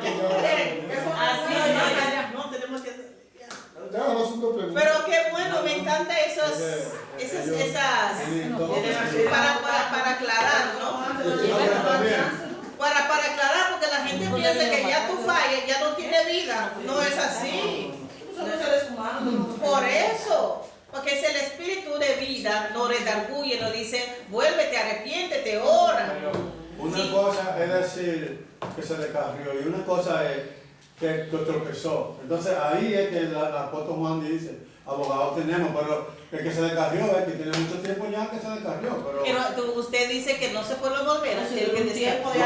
Así es. No, tenemos que... Ya vamos a una pregunta. Pero qué bueno, me encanta esas para aclarar, ¿no? Para aclarar, porque la gente piensa que ya tú fallas, ya no tiene vida. No es así. Somos seres humanos. Por eso. Porque es el espíritu de vida, nos redarguye, nos dice, vuélvete, arrepiéntete, ora. Una cosa es decir que se descarrió y una cosa es que tropezó. Entonces ahí es que el apóstol Juan dice, abogados tenemos, pero el que se descarrió es que tiene mucho tiempo ya que se descarrió. Pero usted dice que no se puede volver, así que un tiempo de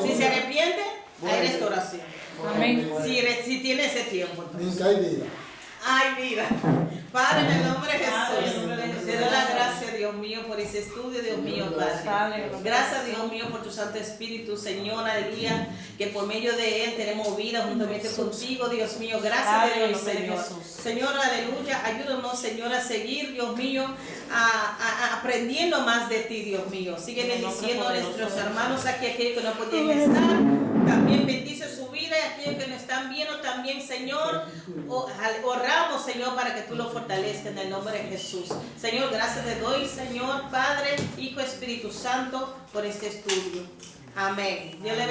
si se arrepiente, hay restauración. Amén. Si tiene ese tiempo. Nunca hay vida. Ay, vida. Padre, en el nombre de Padre, en el Jesús, nombre de Jesús. te doy la gracia, Dios mío, por ese estudio, Dios mío, Padre. Gracias, Dios mío, por tu Santo Espíritu, Señor, aleluya, que por medio de Él tenemos vida juntamente contigo, Dios mío. Gracias, Padre, en el Dios, nombre de Señor. Jesús. Señor, aleluya, ayúdanos, Señor, a seguir, Dios mío, aprendiendo más de ti, Dios mío. Sigue bendiciendo a nuestros hermanos aquí, aquellos que no podían estar. También bendice su vida y aquellos que no están viendo también, Señor. Oramos, Señor, para que tú lo fortalezcas en el nombre de Jesús. Señor, gracias te doy, Señor, Padre, Hijo, Espíritu Santo, por este estudio. Amén. Dios le bendiga.